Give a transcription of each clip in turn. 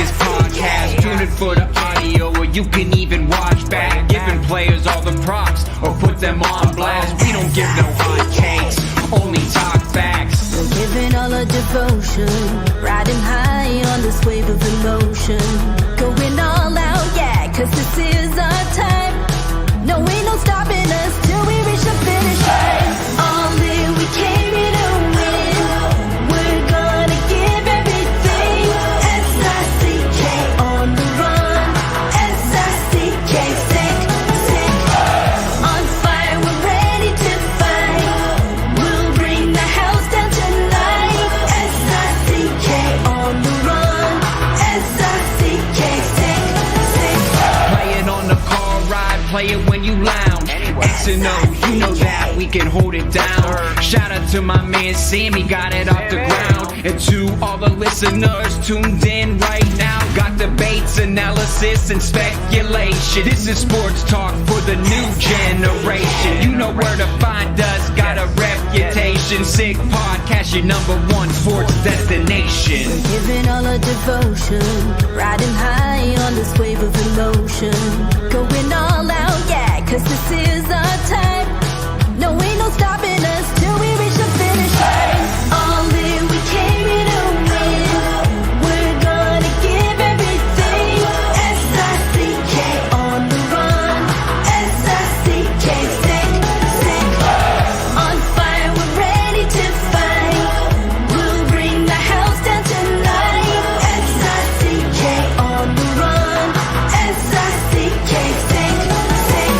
sickest podcast. Tune in for the audio, or you can even watch back. Giving players all the props, or put them on blast. We don't give no hot takes, only talk facts. We're giving all our devotion, riding high on this wave of emotion. Going all out, yeah, cause this is our time. No, ain't no stopping us till we reach the finish line. All in, we came here to win. We're gonna give everything. S-I-C-K on the run. S-I-C-K, sick, sick. On fire, we're ready to fight. We'll bring the house down tonight. S-I-C-K on the run. S-I-C-K, sick, sick. Playing on the car ride, play it when you lounge. X and O, you know that we can hold it down. Shout out to my man Sammy, got it off the ground. And to all the listeners tuned in right now, got debates, analysis, and speculation. This is sports talk for the new generation. You know where to find us, got a reputation. Sick podcast, your #1 sports destination. Giving all our devotion, riding high on this wave of emotion. Going all out, yeah, cause this is our time. No, ain't no stopping us till we reach the finish line. All in, we came here to win. We're gonna give everything. S-I-C-K on the run. S-I-C-K, sick, sick. On fire, we're ready to fight. We'll bring the house down tonight. S-I-C-K on the run. S-I-C-K, sick, sick.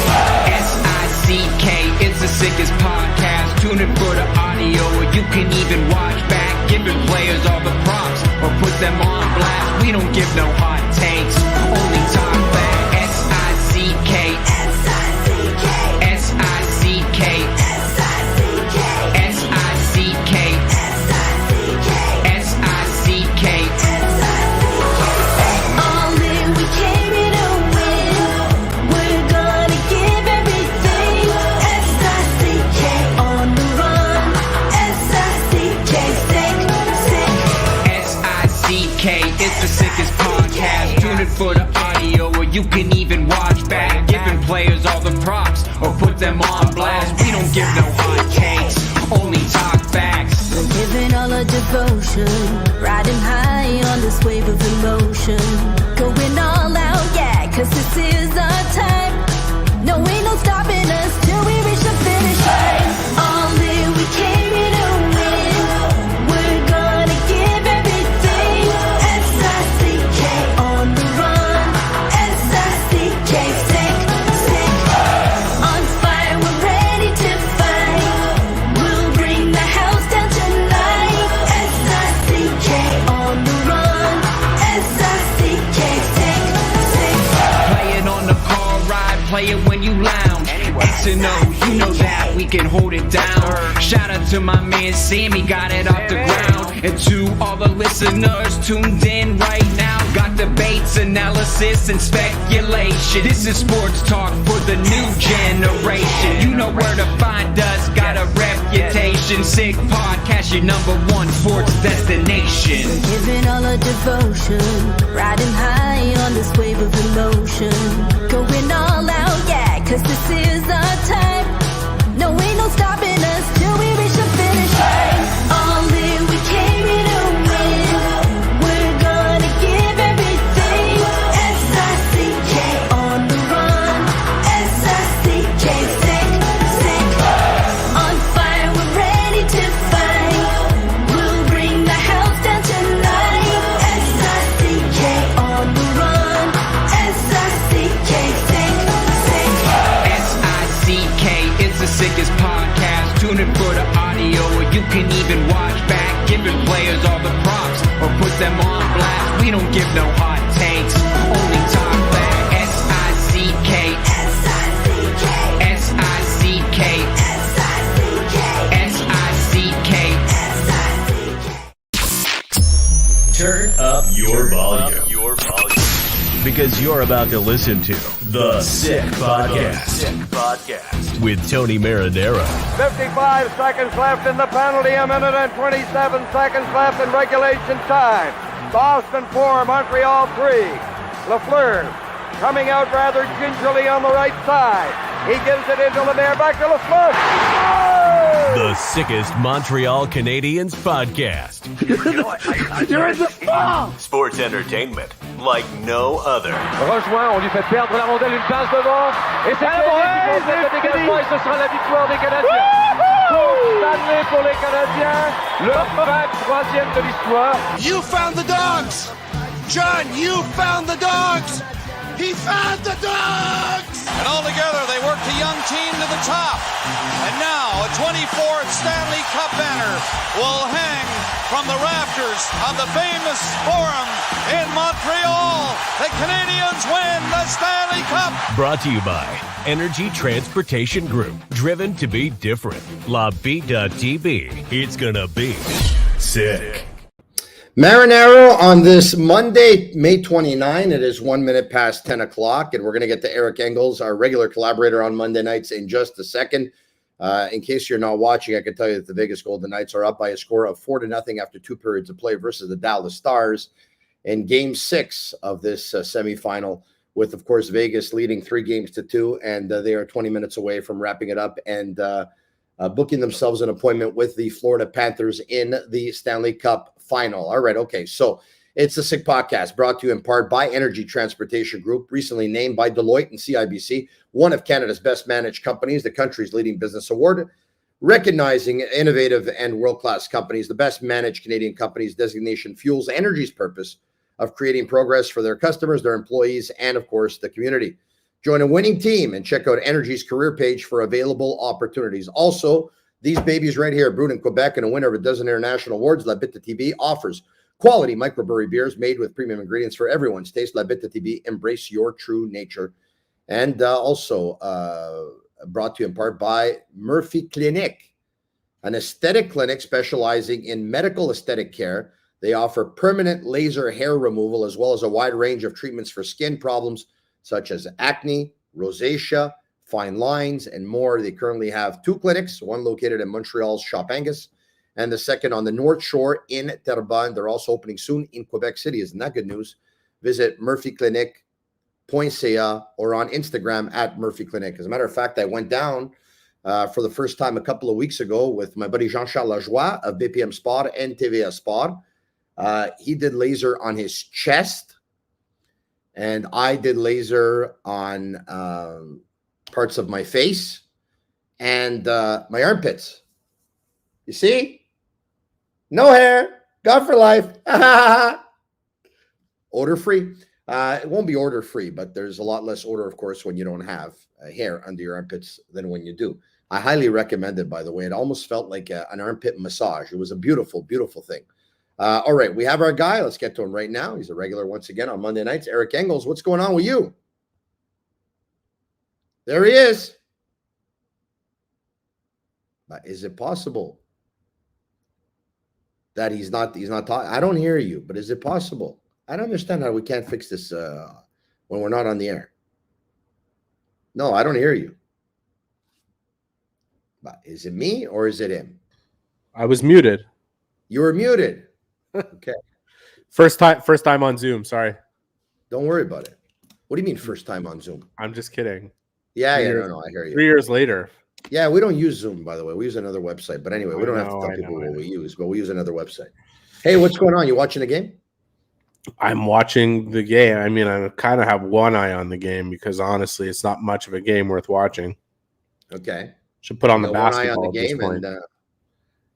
S-I-C-K, it's the sickest podcast. Tune in for the audio, or you can even watch back. Giving players all the props, or put them on blast. We don't give no hot takes, only talk back. S-I-C-K, S-I-C-K, S-I-C-K, S-I-C-K, S-I-C-K, S-I-C-K, S-I-C-K. All in, we came here to win. We're gonna give everything. S-I-C-K on the run. S-I-C-K, sick, sick. S-I-C-K, it's the sickest podcast. Tune in for the audio, or you can even watch back. Giving players all the props, or put them on blast. We don't give no hot takes, only talk facts. We're giving all our devotion, riding high on this wave of emotion. Going all out, yeah, cause this is our time. No, ain't no stopping us till we reach the finish line. All in, we came here to win. We're gonna give everything. S-I-C-K on the run. S-I-C-K, sick, sick. On fire, we're ready to fight. We'll bring the house down tonight. S-I-C-K on the run. S-I-C-K, sick, sick. Playing on the car ride, play it when you lounge. X and O, you know that we can hold it down. Shout out to my man Sammy, got it off the ground. And to all the listeners tuned in right now, got debates, analysis, and speculation. This is sports talk for the new generation. You know where to find us, got a reputation. Sick podcast, your #1 sports destination. Giving all our devotion, riding high on this wave of emotion. Going all out, yeah, cause this is our time. No, ain't no stopping us till we reach the finish line. All in, we came here to win. We're gonna give everything. S-I-C-K on the run. S-I-C-K, sick, sick. On fire, we're ready to fight. We'll bring the house down tonight. S-I-C-K on the run. S-I-C-K, sick, sick. S-I-C-K, it's the sickest podcast. Tune in for the audio, or you can even watch back. Giving players all the props, or put them on blast. We don't give no hot takes, only talk back. S-I-C-K, S-I-C-K, S-I-C-K, S-I-C-K, S-I-C-K. S-I-C-K. Turn up your volume. Because you're about to listen to The Sick Podcast. With Tony Marinaro. 55 seconds left in the penalty, a minute and 27 seconds left in regulation time. Boston 4, Montreal 3. Lafleur coming out rather gingerly on the right side. He gives it into Lemaire, back to Lafleur. The sickest Montreal Canadiens podcast. You're in the spot! Sports entertainment like no other. Rejoint, on lui fait perdre la rondelle, une passe devant. Et c'est le dégagement et ce sera la victoire des Canadiens. Coupe Stanley pour les Canadiens. Le 23e de l'histoire. You found the dogs! John, you found the dogs! He found the dogs! And all together, they worked a young team to the top. And now, a 24th Stanley Cup banner will hang from the rafters of the famous Forum in Montreal. The Canadiens win the Stanley Cup! Brought to you by Energy Transportation Group. Driven to be different. LaBeat.tb. It's gonna be sick. Marinaro on this Monday, May 29. It is 1 minute past 10 o'clock, and we're going to get to Eric Engels, our regular collaborator on Monday nights, in just a second. In case you're not watching, I can tell you that the Vegas Golden Knights are up by a score of 4-0 after 2 periods of play versus the Dallas Stars in Game 6 of this semifinal, with, of course, Vegas leading 3-2, and they are 20 minutes away from wrapping it up and booking themselves an appointment with the Florida Panthers in the Stanley Cup final. All right. Okay. So it's the Sick Podcast, brought to you in part by Energy Transportation Group, recently named by Deloitte and CIBC one of Canada's best managed companies, the country's leading business award, recognizing innovative and world-class companies. The best managed Canadian companies designation fuels Energy's purpose of creating progress for their customers, their employees, and of course, the community. Join a winning team and check out Energy's career page for available opportunities. Also, these babies right here, brewed in Quebec and a winner of a dozen international awards, La Bittt Tibi offers quality microbrewery beers made with premium ingredients for everyone's taste. La Bittt Tibi, embrace your true nature. And also brought to you in part by Murphy Clinic, an aesthetic clinic specializing in medical aesthetic care. They offer permanent laser hair removal as well as a wide range of treatments for skin problems such as acne, rosacea, fine lines, and more. They currently have 2 clinics, one located in Montreal's Shop Angus, and the second on the North Shore in Terrebonne. They're also opening soon in Quebec City. Isn't that good news? Visit murphyclinic.ca or on Instagram at Murphy Clinic. As a matter of fact, I went down for the first time a couple of weeks ago with my buddy Jean-Charles Lajoie of BPM Sport and TVA Sport. He did laser on his chest, and I did laser on parts of my face and my armpits. You see? No hair. God for life. Odor free. It won't be odor free, but there's a lot less odor, of course, when you don't have hair under your armpits than when you do. I highly recommend it, by the way. It almost felt like an armpit massage. It was a beautiful, beautiful thing. All right, we have our guy. Let's get to him right now. He's a regular once again on Monday nights. Eric Engels, what's going on with you? There he is. But is it possible that he's not talking? I don't hear you, but is it possible? I don't understand how we can't fix this when we're not on the air. No, I don't hear you. But is it me or is it him? I was muted. You were muted. Okay. First time on Zoom. Sorry. Don't worry about it. What do you mean first time on Zoom? I'm just kidding. Yeah, no, I hear you. 3 years later. Yeah, we don't use Zoom, by the way. We use another website. But anyway, we don't have to tell people what we use, but we use another website. Hey, what's going on? You watching the game? I'm watching the game. I mean, I kind of have one eye on the game because honestly, it's not much of a game worth watching. Okay. Should put on the One eye basketball on the game, at this point.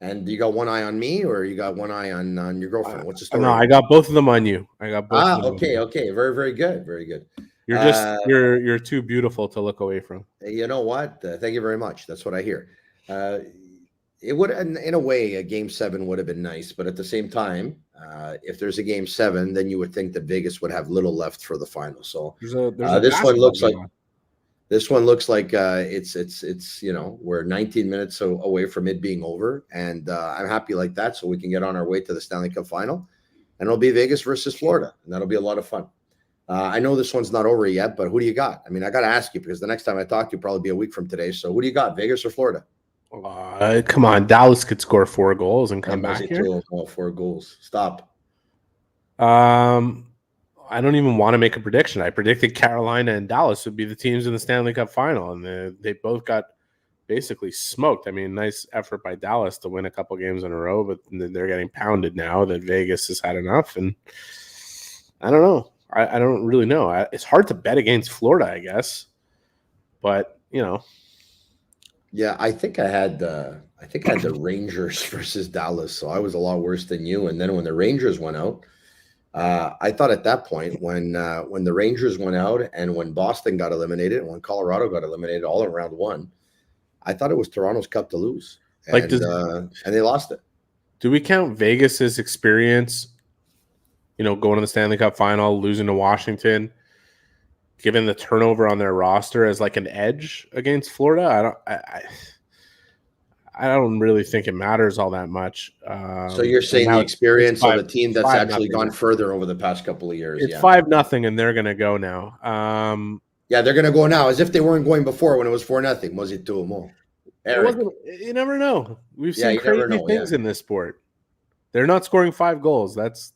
and you got one eye on me, or you got one eye on your girlfriend? What's the story? No, I got both of them on you. I got both. of them okay. Very, very good, very good. You're just you're too beautiful to look away from. You know what? Thank you very much. That's what I hear. It would, in a way, a Game 7 would have been nice, but at the same time, if there's a Game 7, then you would think that Vegas would have little left for the final. So There's this one looks like it's we're 19 minutes away from it being over, and I'm happy like that, so we can get on our way to the Stanley Cup final, and it'll be Vegas versus Florida, and that'll be a lot of fun. I know this one's not over yet, but who do you got? I mean, I got to ask you because the next time I talk to you probably be a week from today. So who do you got, Vegas or Florida? Come on, Dallas could score 4 goals and come back here. 4 goals. Stop. I don't even want to make a prediction. I predicted Carolina and Dallas would be the teams in the Stanley Cup final, and they both got basically smoked. I mean, nice effort by Dallas to win a couple games in a row, but they're getting pounded now that Vegas has had enough. And I don't know. I don't really know. It's hard to bet against Florida, I guess. But, Yeah, I think I had the Rangers versus Dallas, so I was a lot worse than you. And then when the Rangers went out, I thought at that point when the Rangers went out and when Boston got eliminated and when Colorado got eliminated all in round one, I thought it was Toronto's cup to lose, and they lost it. Do we count Vegas's experience, going to the Stanley Cup final, losing to Washington, given the turnover on their roster as like an edge against Florida? I don't really think it matters all that much. So you're saying the experience of a team that's actually gone further over the past couple of years. It's 5-0, and they're going to go now. Yeah, they're going to go now as if they weren't going before when it was 4-0. Was it too more? You never know. We've seen crazy things in this sport. They're not scoring 5 goals. That's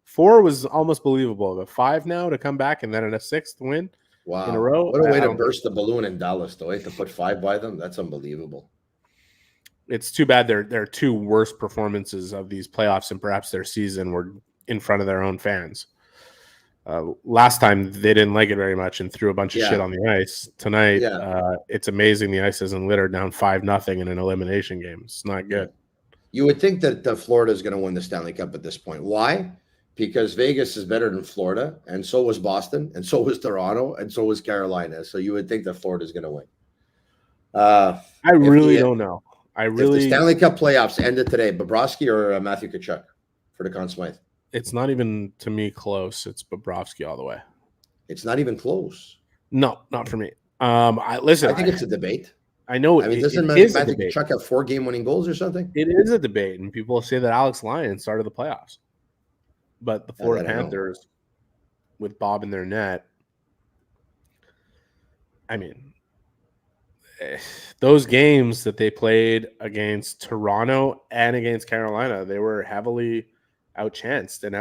4 was almost believable, but 5 now to come back and then a 6th win in a row. What a way to burst the balloon in Dallas, though. To put 5 by them, that's unbelievable. It's too bad their 2 worst performances of these playoffs and perhaps their season were in front of their own fans. Last time they didn't like it very much and threw a bunch of shit on the ice. Tonight, it's amazing the ice isn't littered down 5-0 in an elimination game. It's not good. You would think that Florida is going to win the Stanley Cup at this point. Why? Because Vegas is better than Florida, and so was Boston, and so was Toronto, and so was Carolina. So you would think that Florida is going to win. I really don't know. If the Stanley Cup playoffs ended today, Bobrovsky or Matthew Tkachuk for the Conn Smythe? It's not even, to me, close. It's Bobrovsky all the way. It's not even close. No, not for me. I think it's a debate. I know. Doesn't Matthew Tkachuk have 4 game-winning goals or something? It is a debate, and people say that Alex Lyon started the playoffs. But the Florida Panthers, with Bob in their net, I mean, those games that they played against Toronto and against Carolina, they were heavily outchanced and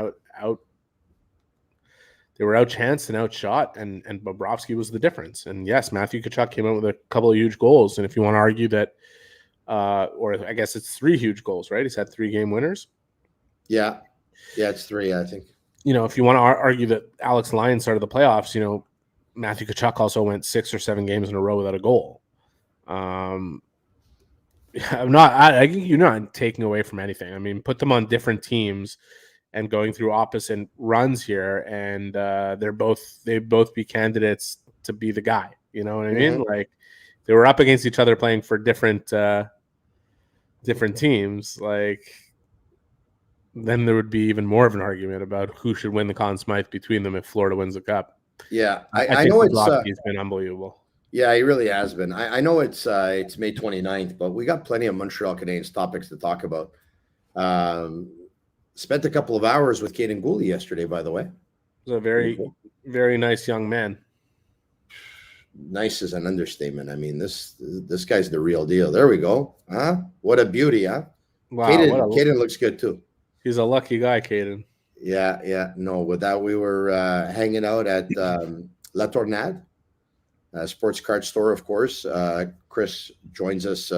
outshot, and Bobrovsky was the difference. And yes, Matthew Tkachuk came out with a couple of huge goals. And if you want to argue that, or I guess it's 3 huge goals, right? He's had 3 game winners. Yeah, it's 3, I think. If you want to argue that Alex Lyon started the playoffs, Matthew Tkachuk also went 6 or 7 games in a row without a goal. You're not taking away from anything. I mean, put them on different teams and going through opposite runs here, and they'd both be candidates to be the guy. You know what I mean? Like, they were up against each other playing for different teams. Like, then there would be even more of an argument about who should win the Conn Smythe between them if Florida wins the cup. Yeah, I know it's been unbelievable. Yeah, he really has been. I know it's May 29th, but we got plenty of Montreal Canadiens topics to talk about. Spent a couple of hours with Caden Gooley yesterday, by the way. He's a very, very nice young man. Nice is an understatement. I mean, this guy's the real deal. There we go. Huh? What a beauty, huh? Wow, Caden looks good too. He's a lucky guy, Caden. Yeah. No, with that, we were hanging out at La Tornade, sports card store, of course. Chris joins us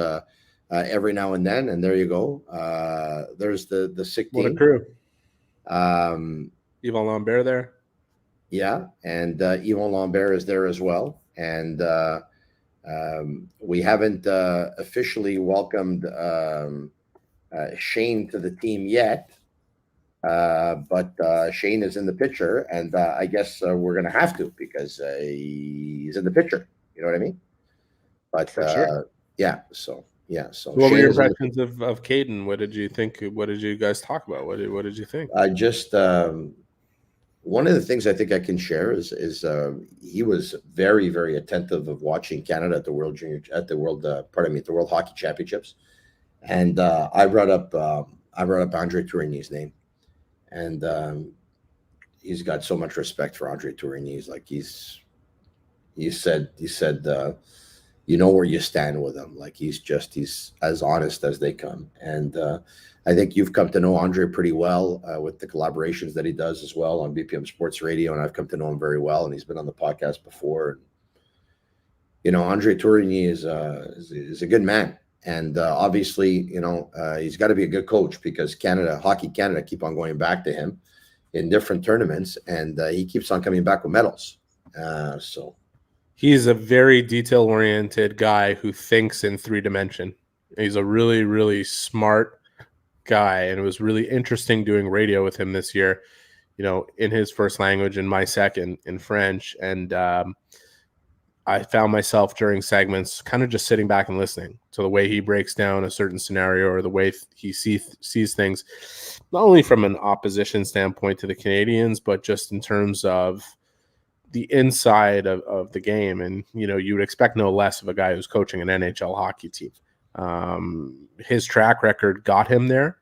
every now and then, and there you go. There's the sick team. What a crew. Yvon Lambert there. Yeah, and Yvon Lambert is there as well. And we haven't officially welcomed Shane to the team yet. But Shane is in the picture, and I guess we're going to have to because he's in the picture. You know what I mean? But sure. So what were your impressions of Caden? What did you think? What did you guys talk about? What did you think? I just one of the things I think I can share is he was very, very attentive of watching Canada at the World Hockey Championships, and I brought up Andre Tourigny's name. And he's got so much respect for Andre Tourigny. He's like he said you know where you stand with him. Like he's as honest as they come. And I think you've come to know Andre pretty well with the collaborations that he does as well on BPM Sports Radio, and I've come to know him very well, and he's been on the podcast before. You know, Andre Tourigny is a good man, and obviously, you know, he's got to be a good coach because Hockey Canada keep on going back to him in different tournaments, and he keeps on coming back with medals. So he's a very detail-oriented guy who thinks in 3-dimension. He's a really, really smart guy, and it was really interesting doing radio with him this year, you know, in his first language and my second in French. And I found myself during segments kind of just sitting back and listening to the way he breaks down a certain scenario or the way he sees things, not only from an opposition standpoint to the Canadiens, but just in terms of the inside of the game. And, you know, you would expect no less of a guy who's coaching an NHL hockey team. His track record got him there,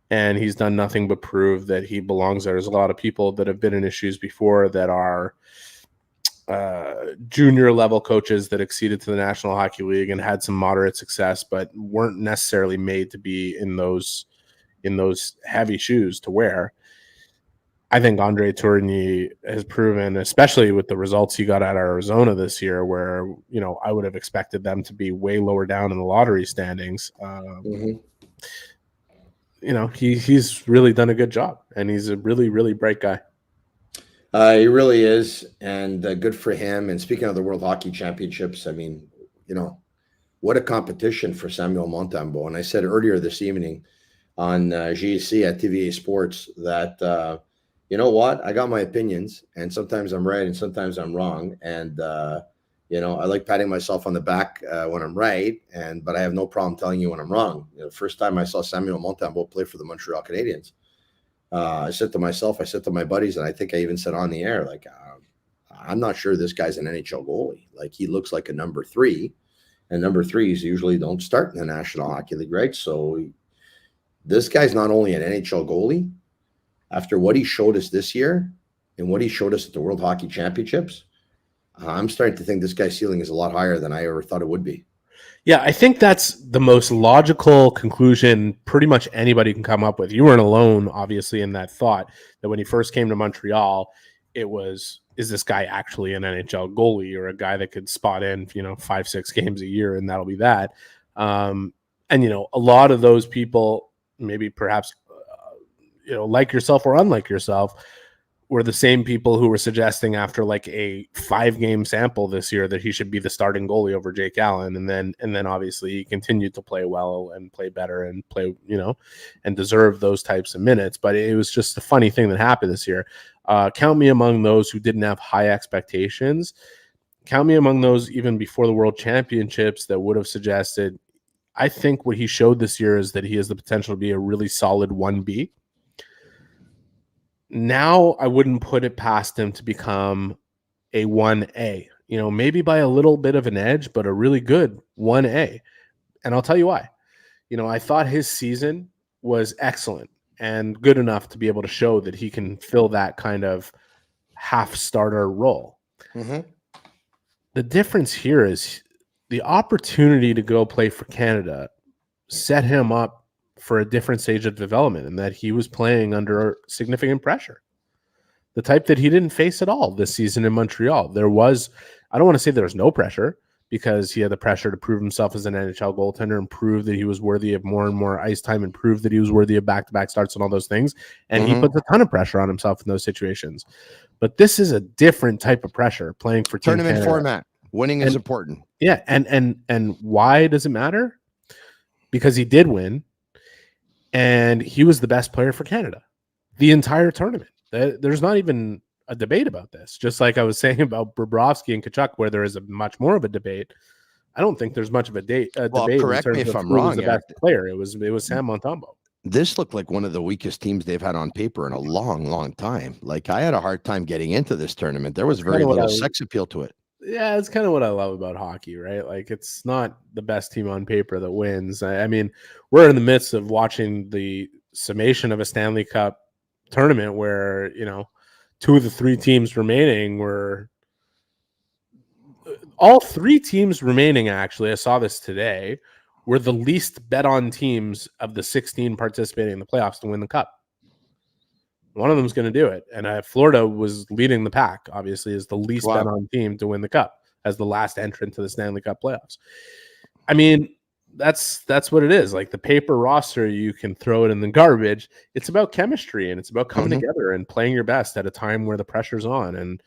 and he's done nothing but prove that he belongs there. There's a lot of people that have been in issues before that are junior level coaches that acceded to the National Hockey League and had some moderate success, but weren't necessarily made to be in those heavy shoes to wear. I think Andre Tourigny has proven, especially with the results he got out of Arizona this year, where, you know, I would have expected them to be way lower down in the lottery standings. You know, he's really done a good job, and he's a really, really bright guy. He really is, and good for him. And speaking of the World Hockey Championships, I mean, you know, what a competition for Samuel Montembeault. And I said earlier this evening on GC at TVA Sports that, you know what, I got my opinions, and sometimes I'm right and sometimes I'm wrong. And, you know, I like patting myself on the back when I'm right, but I have no problem telling you when I'm wrong. You know, the first time I saw Samuel Montembeault play for the Montreal Canadiens, I said to myself, I said to my buddies, and I think I even said on the air, like, I'm not sure this guy's an NHL goalie. Like, he looks like a number 3, and number 3s usually don't start in the National Hockey League, right? So this guy's not only an NHL goalie, after what he showed us this year and what he showed us at the World Hockey Championships, I'm starting to think this guy's ceiling is a lot higher than I ever thought it would be. Yeah, I think that's the most logical conclusion pretty much anybody can come up with. You weren't alone, obviously, in that thought that when he first came to Montreal, it was, is this guy actually an NHL goalie or a guy that could spot in, you know, 5-6 games a year, and that'll be that. And, you know, a lot of those people, maybe perhaps, you know, like yourself or unlike yourself, were the same people who were suggesting after like a 5-game sample this year that he should be the starting goalie over Jake Allen. And then obviously he continued to play well and play better and play, you know, and deserve those types of minutes. But it was just a funny thing that happened this year. Count me among those who didn't have high expectations. Count me among those even before the World Championships that would have suggested, I think what he showed this year is that he has the potential to be a really solid 1B. Now I wouldn't put it past him to become a 1A, you know, maybe by a little bit of an edge, but a really good 1A. And I'll tell you why. You know, I thought his season was excellent and good enough to be able to show that he can fill that kind of half starter role. Mm-hmm. The difference here is the opportunity to go play for Canada set him up for a different stage of development, and that he was playing under significant pressure, the type that he didn't face at all this season in Montreal. There was, I don't want to say there was no pressure, because he had the pressure to prove himself as an NHL goaltender and prove that he was worthy of more and more ice time and prove that he was worthy of back-to-back starts and all those things. And he puts a ton of pressure on himself in those situations. But this is a different type of pressure playing for Team tournament Canada. Format. Winning is important. Yeah. And why does it matter? Because he did win. And he was the best player for Canada the entire tournament. There's not even a debate about this. Just like I was saying about Bobrovsky and Tkachuk, where there is a much more of a debate. I don't think there's much of a debate. Correct me if I'm wrong. The best player. It was Sam Montembeault. This looked like one of the weakest teams they've had on paper in a long, long time. Like, I had a hard time getting into this tournament. There was very little sex appeal to it. Yeah, it's kind of what I love about hockey, right? Like, it's not the best team on paper that wins. I mean, we're in the midst of watching the summation of a Stanley Cup tournament where, you know, 2 of the 3 teams remaining were all three teams remaining, actually, I saw this today, were the least bet on teams of the 16 participating in the playoffs to win the cup. One of them's going to do it. And Florida was leading the pack, obviously, as the least bet on team to win the cup, as the last entrant to the Stanley Cup playoffs. I mean, that's what it is. Like the paper roster, you can throw it in the garbage. It's about chemistry, and it's about coming together and playing your best at a time where the pressure's on. And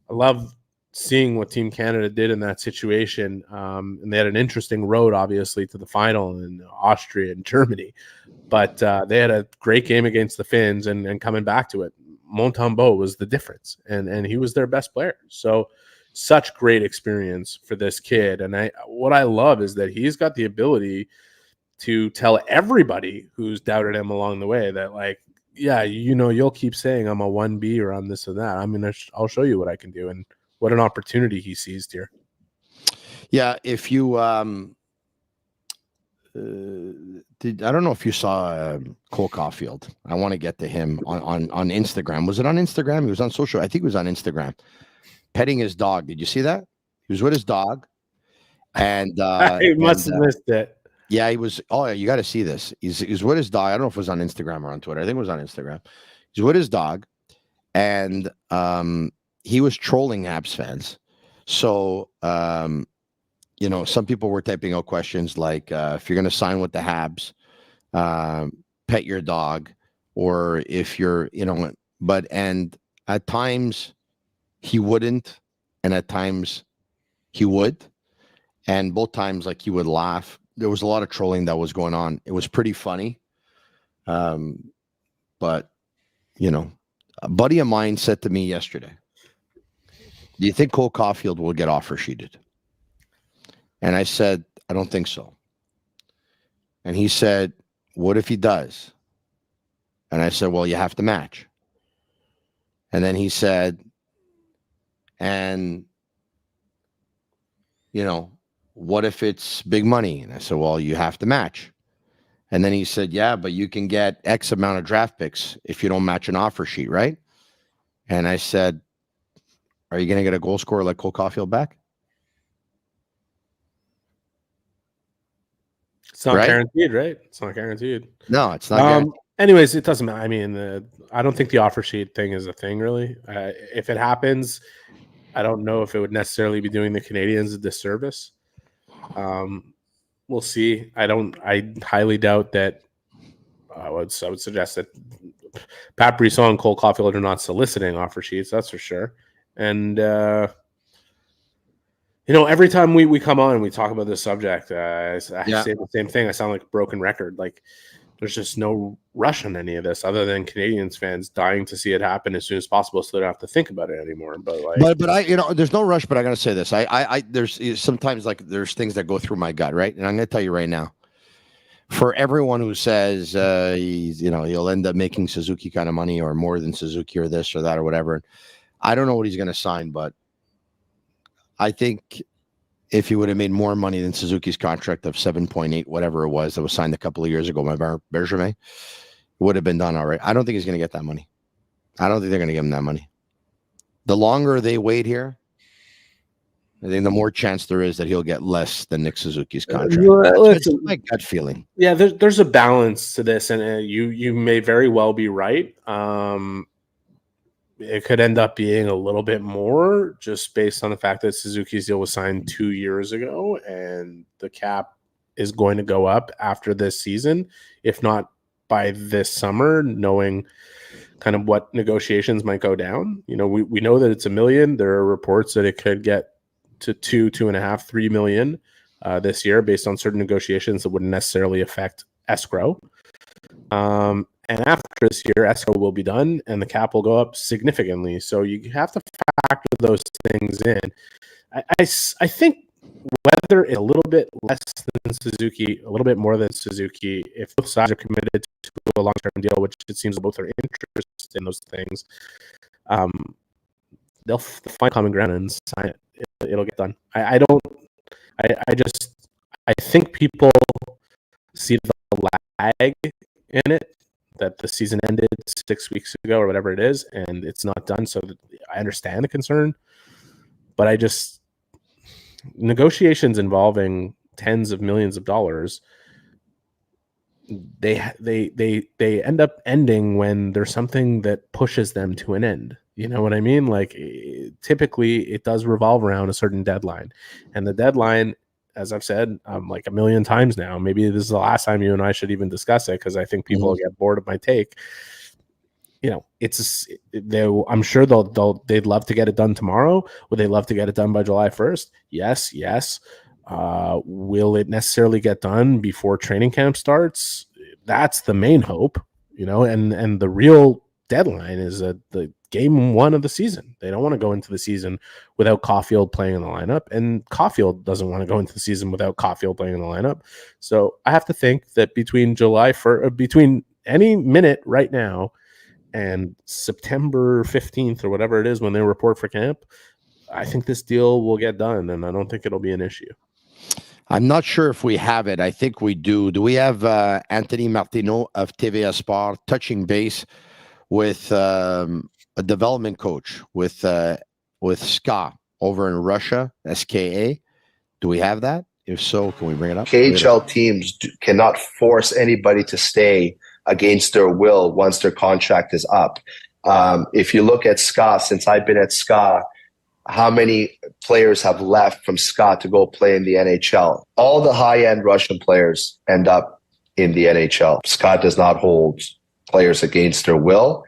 I love seeing what Team Canada did in that situation. And they had an interesting road, obviously, to the final in Austria and Germany. But they had a great game against the Finns, and coming back to it, Montembeault was the difference, and he was their best player. So such great experience for this kid. And what I love is that he's got the ability to tell everybody who's doubted him along the way that, like, yeah, you'll keep saying I'm a 1B or I'm this or that. I mean, I'll show you what I can do. And what an opportunity he seized here. Yeah, if you I don't know if you saw Cole Caufield. I want to get to him on Instagram. Was it on Instagram? He was on social. I think it was on Instagram. Petting his dog. Did you see that? He was with his dog, and he must have missed it. Yeah, he was. Oh, you got to see this. He's with his dog. I don't know if it was on Instagram or on Twitter. I think it was on Instagram. He's with his dog, and he was trolling Habs fans. So some people were typing out questions like, if you're going to sign with the Habs, pet your dog, or if you're, and at times he wouldn't, and at times he would, and both times, like, he would laugh. There was a lot of trolling that was going on. It was pretty funny. But, a buddy of mine said to me yesterday, do you think Cole Caufield will get offer sheeted? And I said, I don't think so. And he said, what if he does? And I said, well, you have to match. And then he said, and, what if it's big money? And I said, well, you have to match. And then he said, yeah, but you can get X amount of draft picks if you don't match an offer sheet, right? And I said, are you going to get a goal scorer like Cole Caufield back? It's not guaranteed, right? It's not guaranteed. No, it's not guaranteed. Anyways, it doesn't matter. I mean, I don't think the offer sheet thing is a thing, really. If it happens, I don't know if it would necessarily be doing the Canadiens a disservice. We'll see. I highly doubt that. I would suggest that Pat Brisson and Cole Caufield are not soliciting offer sheets. That's for sure. And every time we come on and we talk about this subject, I say the same thing. I sound like a broken record. Like, there's just no rush on any of this, other than Canadiens fans dying to see it happen as soon as possible, so they don't have to think about it anymore. But I, there's no rush. But I gotta say this: there's sometimes, like, there's things that go through my gut, right? And I'm gonna tell you right now, for everyone who says he'll end up making Suzuki kind of money or more than Suzuki or this or that or whatever, I don't know what he's gonna sign, but I think if he would have made more money than Suzuki's contract of 7.8, whatever it was, that was signed a couple of years ago by Benjamin, would have been done all right. I don't think he's going to get that money. I don't think they're going to give him that money. The longer they wait here, I think the more chance there is that he'll get less than Nick Suzuki's contract. That's my gut feeling. Yeah, there's a balance to this, and you may very well be right. It could end up being a little bit more, just based on the fact that Suzuki's deal was signed 2 years ago, and the cap is going to go up after this season, if not by this summer, knowing kind of what negotiations might go down. We know that it's $1 million. There are reports that it could get to 2.5, $3 million this year, based on certain negotiations that wouldn't necessarily affect escrow. And after this year, escrow will be done, and the cap will go up significantly. So you have to factor those things in. I think whether it's a little bit less than Suzuki, a little bit more than Suzuki, if both sides are committed to a long-term deal, which it seems both are interested in those things, they'll find common ground and sign it. It'll get done. I think people see the lag in it, that the season ended 6 weeks ago or whatever it is, and it's not done. So I understand the concern, but negotiations involving tens of millions of dollars, they end up ending when there's something that pushes them to an end. You know what I mean? Like, typically it does revolve around a certain deadline, and the deadline, as I've said like a million times now, maybe this is the last time you and I should even discuss it, because I think people will get bored of my take. You know, I'm sure they'd love to get it done tomorrow. Would they love to get it done by July 1st? Yes. Will it necessarily get done before training camp starts? That's the main hope, you know, and the real deadline is the game 1 of the season. They don't want to go into the season without Caufield playing in the lineup, and Caufield doesn't want to go into the season without Caufield playing in the lineup. So I have to think that between any minute right now and September 15th or whatever it is when they report for camp, I think this deal will get done, and I don't think it'll be an issue. I'm not sure if we have it. I think we do. Do we have Anthony Martineau of TVA Sport touching base with a development coach with SKA over in Russia, SKA? Do we have that? If so, can we bring it up? KHL teams cannot force anybody to stay against their will once their contract is up. If you look at SKA, since I've been at SKA, how many players have left from SKA to go play in the NHL? All the high-end Russian players end up in the NHL. SKA does not hold players against their will.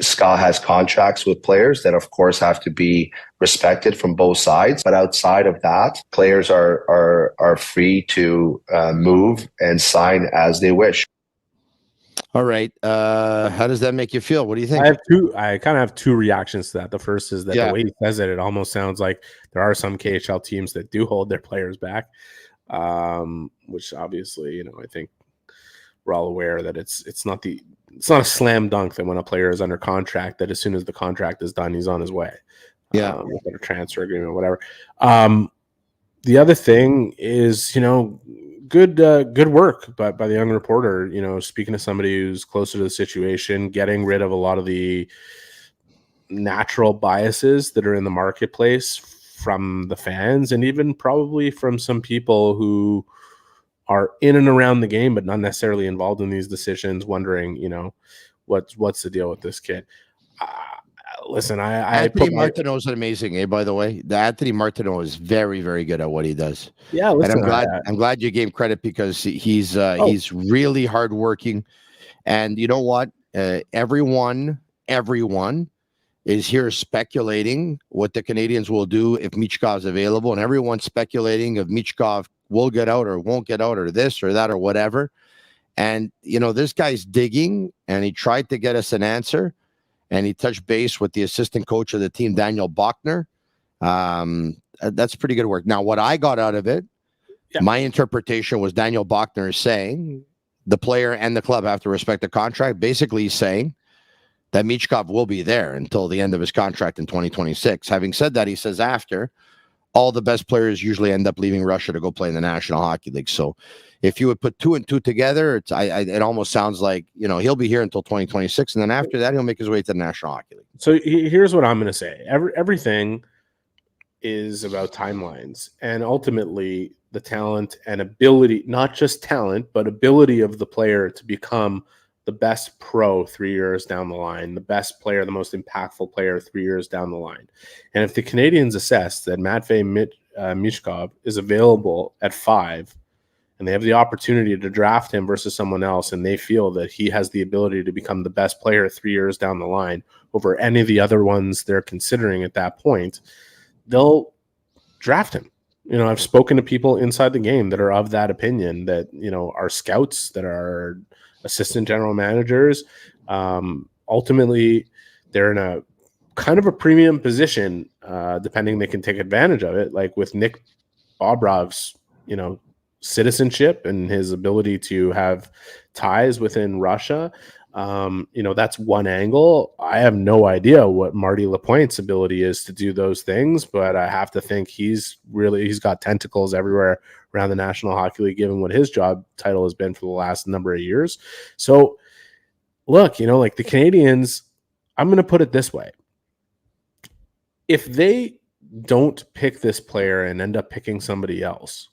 SKA has contracts with players that, of course, have to be respected from both sides. But outside of that, players are free to move and sign as they wish. All right. How does that make you feel? What do you think? I kind of have two reactions to that. The first is that the way he says it almost sounds like there are some KHL teams that do hold their players back, which obviously, you know, I think we're all aware that it's not a slam dunk that when a player is under contract, that as soon as the contract is done, he's on his way. With a transfer agreement or whatever. The other thing is, you know, good work by the young reporter, you know, speaking to somebody who's closer to the situation, getting rid of a lot of the natural biases that are in the marketplace from the fans, and even probably from some people who are in and around the game but not necessarily involved in these decisions, wondering, you know, what's the deal with this kid. Listen, Anthony Martineau is amazing, by the way. The Anthony Martineau is very, very good at what he does. Yeah, listen, and I'm glad you gave him credit, because he's really hardworking. And you know what? Everyone is here speculating what the Canadiens will do if Michkov's available, and everyone's speculating if Michkov will get out or won't get out, or this or that or whatever. And you know, this guy's digging, and he tried to get us an answer. And he touched base with the assistant coach of the team, Daniel Bachner. That's pretty good work. Now, what I got out of it, my interpretation was Daniel Bachner is saying the player and the club have to respect the contract. Basically, he's saying that Michkov will be there until the end of his contract in 2026. Having said that, he says after, all the best players usually end up leaving Russia to go play in the National Hockey League. So if you would put 2 and 2 together, it almost sounds like, you know, he'll be here until 2026, and then after that, he'll make his way to the National Hockey League. So here's what I'm going to say. Everything is about timelines, and ultimately the talent and ability, not just talent, but ability of the player to become the best pro 3 years down the line, the best player, the most impactful player 3 years down the line. And if the Canadiens assess that Matvei Michkov is available at 5, and they have the opportunity to draft him versus someone else, and they feel that he has the ability to become the best player 3 years down the line over any of the other ones they're considering at that point, they'll draft him. You know, I've spoken to people inside the game that are of that opinion, that, you know, are scouts, that are assistant general managers. Ultimately, they're in a kind of a premium position, depending, they can take advantage of it. Like with Nick Bobrov's, you know, citizenship and his ability to have ties within Russia. You know, that's one angle. I have no idea what Marty Lapointe's ability is to do those things, but I have to think he's got tentacles everywhere around the National Hockey League, given what his job title has been for the last number of years. So look, you know, like the Canadiens, I'm going to put it this way. If they don't pick this player and end up picking somebody else.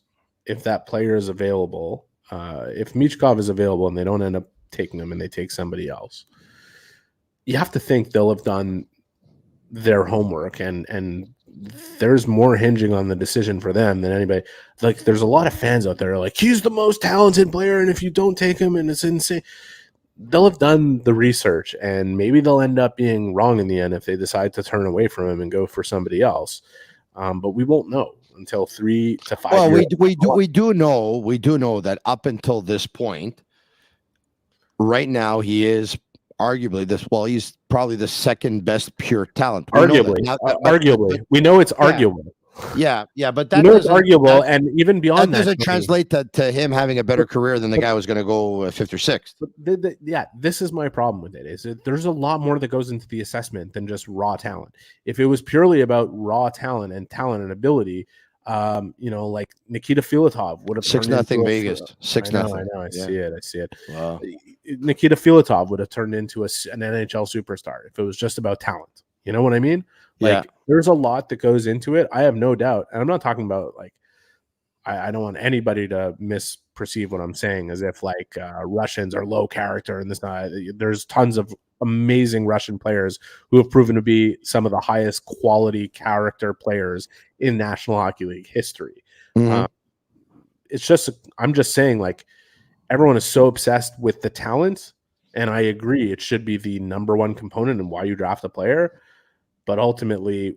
If that player is available, if Michkov is available and they don't end up taking him and they take somebody else, you have to think they'll have done their homework, and there's more hinging on the decision for them than anybody. Like, there's a lot of fans out there like, he's the most talented player, and if you don't take him, and it's insane. They'll have done the research, and maybe they'll end up being wrong in the end if they decide to turn away from him and go for somebody else. But we won't know until 3 to 5 Well, years. we do know that up until this point, right now he is arguably he's probably the second best pure talent. Arguably, we know it's arguable. Yeah, but that it's arguable, and even beyond that doesn't translate to him having a better career than the guy who's going to go fifth or sixth. This is my problem with it. Is that there's a lot more that goes into the assessment than just raw talent. If it was purely about raw talent and ability, like Nikita Filatov would have 6-0 Vegas. 6-0. I know. I see it. Wow. Nikita Filatov would have turned into an NHL superstar if it was just about talent. You know what I mean? There's a lot that goes into it. I have no doubt. And I'm not talking about I don't want anybody to misperceive what I'm saying as if Russians are low character and this. There's tons of amazing Russian players who have proven to be some of the highest quality character players in National Hockey League history. Mm-hmm. I'm just saying, everyone is so obsessed with the talent, and I agree it should be the number one component in why you draft a player. But ultimately,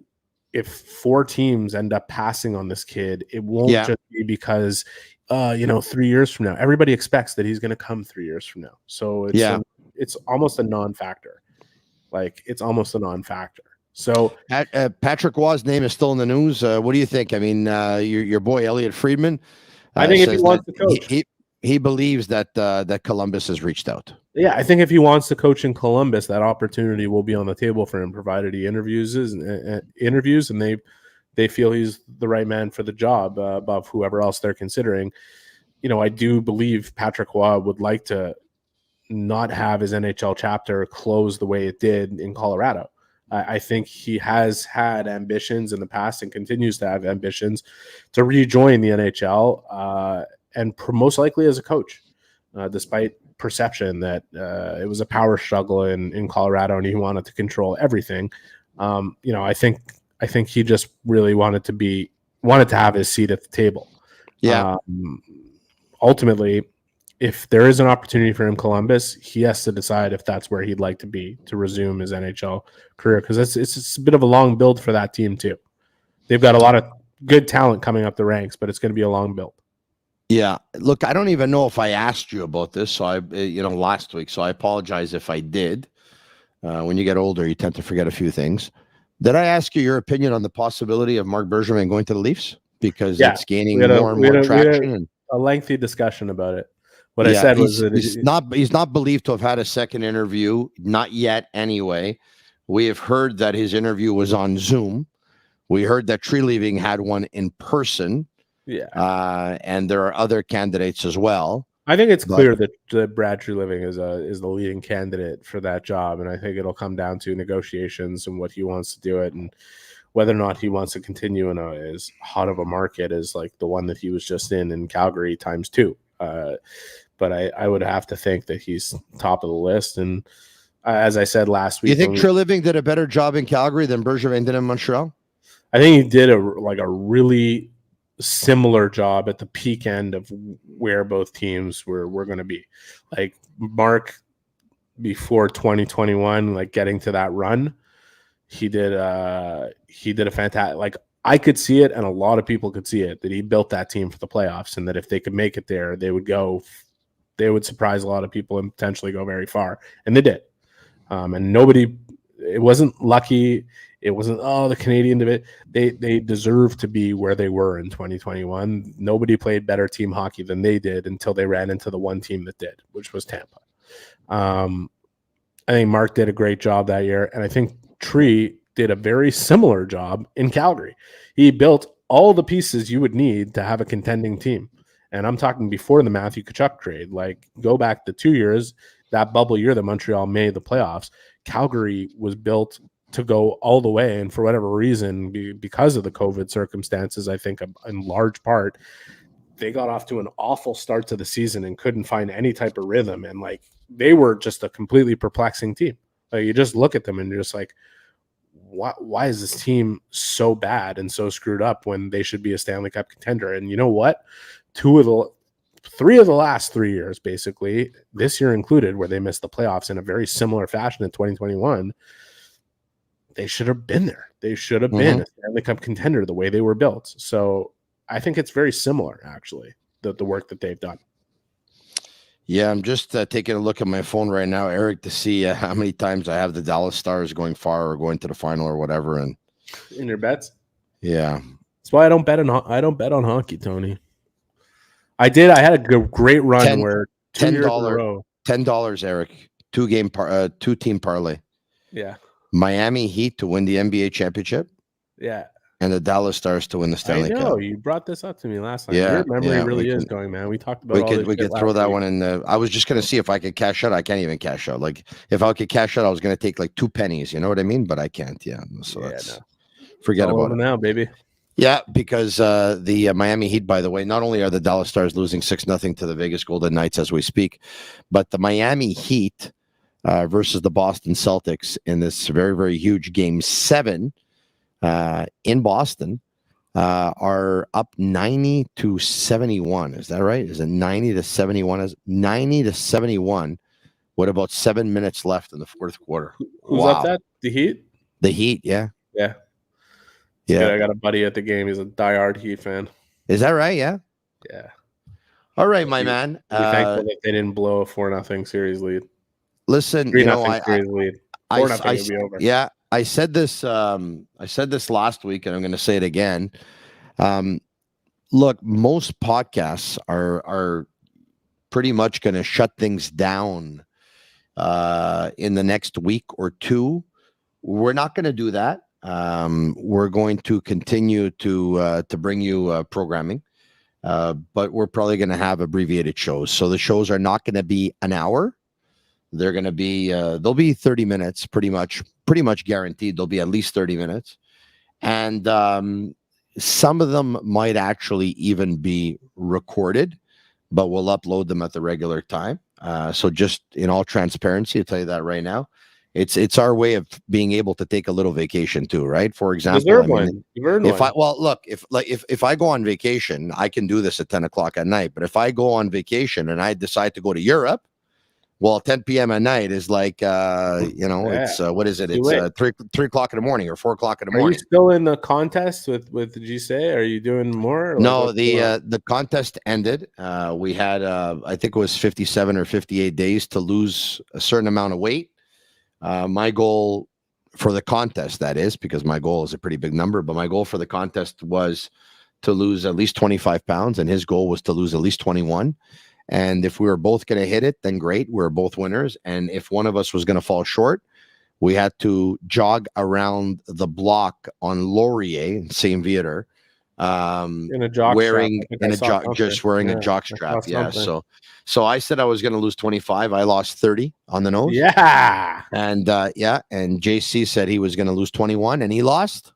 if 4 teams end up passing on this kid, it won't just be because, 3 years from now, everybody expects that he's going to come 3 years from now. So it's almost a non-factor. It's almost a non-factor. So Patrick Waugh's name is still in the news. What do you think? I mean, your boy Elliot Friedman. I think if he wants to coach, he believes that Columbus has reached out. Yeah, I think if he wants to coach in Columbus, that opportunity will be on the table for him, provided he interviews and they feel he's the right man for the job above whoever else they're considering. I do believe Patrick Waugh would like to not have his NHL chapter close the way it did in Colorado. I think he has had ambitions in the past and continues to have ambitions to rejoin the NHL and most likely as a coach, despite perception that it was a power struggle in Colorado and he wanted to control everything. I think he just really wanted to have his seat at the table. Yeah. Ultimately, if there is an opportunity for him, Columbus, he has to decide if that's where he'd like to be to resume his NHL career, because it's a bit of a long build for that team too. They've got a lot of good talent coming up the ranks, but it's going to be a long build. Yeah. Look, I don't even know if I asked you about this. So last week. So I apologize if I did. When you get older, you tend to forget a few things. Did I ask you your opinion on the possibility of Marc Bergevin going to the Leafs? Because it's gaining more and more traction. A lengthy discussion about it. What I said was that he's not believed to have had a second interview. Not yet, anyway. We have heard that his interview was on Zoom. We heard that Tree Leaving had one in person. Yeah. And there are other candidates as well. I think it's clear that Brad Tree Living is the leading candidate for that job, and I think it'll come down to negotiations and what he wants to do it, and whether or not he wants to continue in as hot of a market as the one that he was just in Calgary times 2. But I would have to think that he's top of the list, and as I said last week, you think Tree Living did a better job in Calgary than Bergevin did in Montreal? I think he did a really similar job at the peak end of where both teams were going to be. Mark, before 2021, getting to that run, he did a fantastic, I could see it, and a lot of people could see it, that he built that team for the playoffs, and that if they could make it there, they would surprise a lot of people and potentially go very far, and they did. And it wasn't lucky. It wasn't, the Canadian division. They deserve to be where they were in 2021. Nobody played better team hockey than they did until they ran into the one team that did, which was Tampa. I think Mark did a great job that year, and I think Tree did a very similar job in Calgary. He built all the pieces you would need to have a contending team. And I'm talking before the Matthew Tkachuk trade. Go back to 2 years, that bubble year that Montreal made the playoffs. Calgary was built to go all the way. And for whatever reason, because of the COVID circumstances, I think in large part, they got off to an awful start to the season and couldn't find any type of rhythm. And like, they were just a completely perplexing team. Like, you just look at them and you're just like, why is this team so bad and so screwed up when they should be a Stanley Cup contender? And you know what? 3 of the last 3 years, basically, this year included, where they missed the playoffs in a very similar fashion in 2021, they should have been there. They should have been a Stanley Cup contender the way they were built. So I think it's very similar, actually, the work that they've done. Yeah, I'm just taking a look at my phone right now, Eric, to see how many times I have the Dallas Stars going far or going to the final or whatever. And in your bets, yeah, that's why I don't bet on hockey, Tony. I had a great run where $10, Eric, 2-team parlay. Yeah, Miami Heat to win the NBA championship. Yeah. And the Dallas Stars to win the Stanley Cup. I know. You brought this up to me last time. Yeah, your memory really is going, man. We talked about we could throw that one in. I was just going to see if I could cash out. I can't even cash out. Like, if I could cash out, I was going to take like 2 pennies. You know what I mean? But I can't. Yeah. So forget about it now, baby. Yeah, because the Miami Heat, by the way, not only are the Dallas Stars losing 6-0 to the Vegas Golden Knights as we speak, but the Miami Heat versus the Boston Celtics in this very, very huge Game 7 in Boston are up 90-71. Is that right? Is it 90-71? Is 90-71 with about 7 minutes left in the fourth quarter. Who's up that? The Heat? The Heat, yeah. Yeah. Yeah. I got a buddy at the game. He's a diehard Heat fan. Is that right? Yeah. Yeah. All right, my man. Be thankful that they didn't blow a 4-0 series lead. Listen, 3-0 series lead. 4-0 would be over. Yeah. I said this last week, and I'm going to say it again. Look, most podcasts are pretty much going to shut things down in the next week or two. We're not going to do that. We're going to continue to bring you programming, but we're probably going to have abbreviated shows. So the shows are not going to be an hour. They're going to be they'll be 30 minutes, pretty much guaranteed. They'll be at least 30 minutes, and some of them might actually even be recorded, but we'll upload them at the regular time. So just in all transparency, I'll tell you that right now. It's our way of being able to take a little vacation too, right? For example, if I go on vacation, I can do this at 10 o'clock at night. But if I go on vacation and I decide to go to Europe, well, 10 p.m. at night is like, it's what is it? It's 3 o'clock in the morning or 4 o'clock in the morning. Are you still in the contest with Gise? Are you doing more? No, the contest ended. We had, I think it was 57 or 58 days to lose a certain amount of weight. My goal for the contest, that is, because my goal is a pretty big number, but my goal for the contest was to lose at least 25 pounds, and his goal was to lose at least 21. And if we were both going to hit it, then great. We were both winners. And if one of us was going to fall short, we had to jog around the block on Laurier in St. Viator, in a jock wearing strap. wearing a jock strap. Yeah. So I said I was going to lose 25. I lost 30 on the nose. Yeah. And and JC said he was going to lose 21, and he lost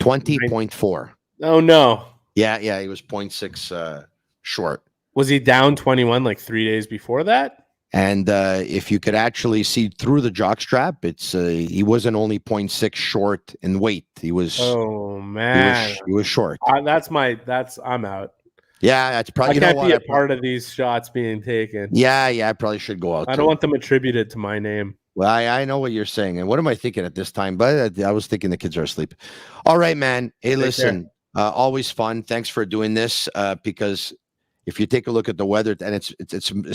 20.4. Oh no. Yeah, he was 0.6 short. Was he down 21 like 3 days before that? And if you could actually see through the jock strap, it's he wasn't only 0.6 short in weight. He was. Oh man, he was short. I'm out. Yeah, that's probably. I can't be a part of these shots being taken. Yeah, I probably should go out. I don't want them attributed to my name. Well, I know what you're saying, and what am I thinking at this time? But I was thinking the kids are asleep. All right, man. Hey, listen, always fun. Thanks for doing this because. If you take a look at the weather, and it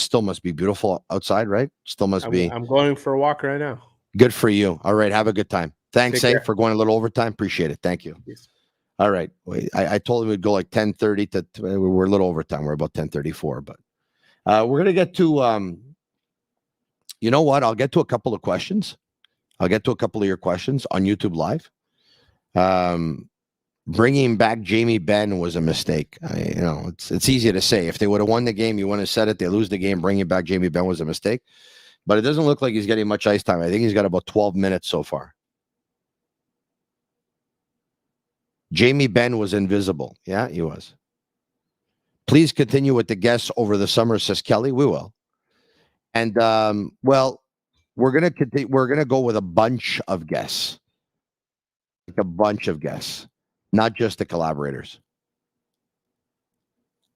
still must be beautiful outside, right? Still must be. I'm going for a walk right now. Good for you. All right, have a good time. Thanks, for going a little overtime. Appreciate it. Thank you. Peace. All right. I told him we'd go like 10:30 to. We're a little overtime. We're about 10:34, but we're gonna get to. You know what? I'll get to a couple of questions. I'll get to a couple of your questions on YouTube Live. Bringing back Jamie Benn was a mistake. It's easy to say. If they would have won the game, you wouldn't have said it. They lose the game. Bringing back Jamie Benn was a mistake. But it doesn't look like he's getting much ice time. I think he's got about 12 minutes so far. Jamie Benn was invisible. Yeah, he was. Please continue with the guests over the summer, says Kelly. We will. And well, we're gonna continue. We're gonna go with a bunch of guests, like a bunch of guests, not just the collaborators.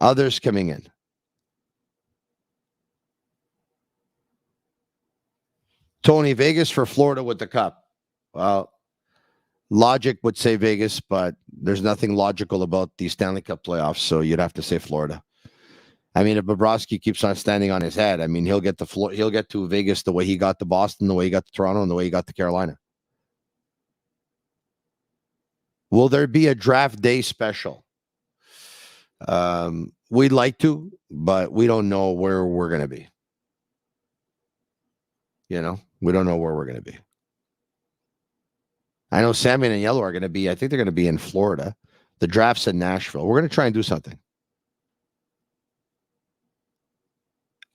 Others coming in. Tony, Vegas for Florida with the cup. Well, logic would say Vegas, but there's nothing logical about the Stanley Cup playoffs, so you'd have to say Florida. I mean, if Bobrovsky keeps on standing on his head, I mean, he'll get to Vegas the way he got to Boston, the way he got to Toronto, and the way he got to Carolina. Will there be a draft day special? We'd like to, but we don't know where we're going to be. You know, we don't know where we're going to be. I know Sammy and Yellow are going to be, I think they're going to be in Florida. The draft's in Nashville. We're going to try and do something.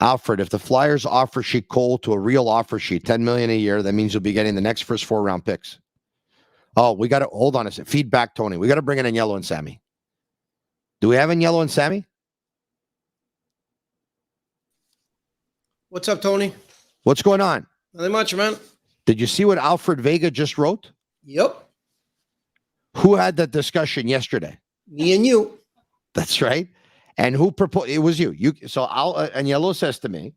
Alfred, if the Flyers offer sheet Cole to a real offer sheet, $10 million a year, that means you'll be getting the next first 4-round picks. Oh, we got to hold on a second. Feedback, Tony. We got to bring in Yellow and Sammy. Do we have Yellow and Sammy? What's up, Tony? What's going on? Nothing much, man. Did you see what Alfred Vega just wrote? Yep. Who had that discussion yesterday? Me and you. That's right. And who proposed? It was you. So Yellow says to me,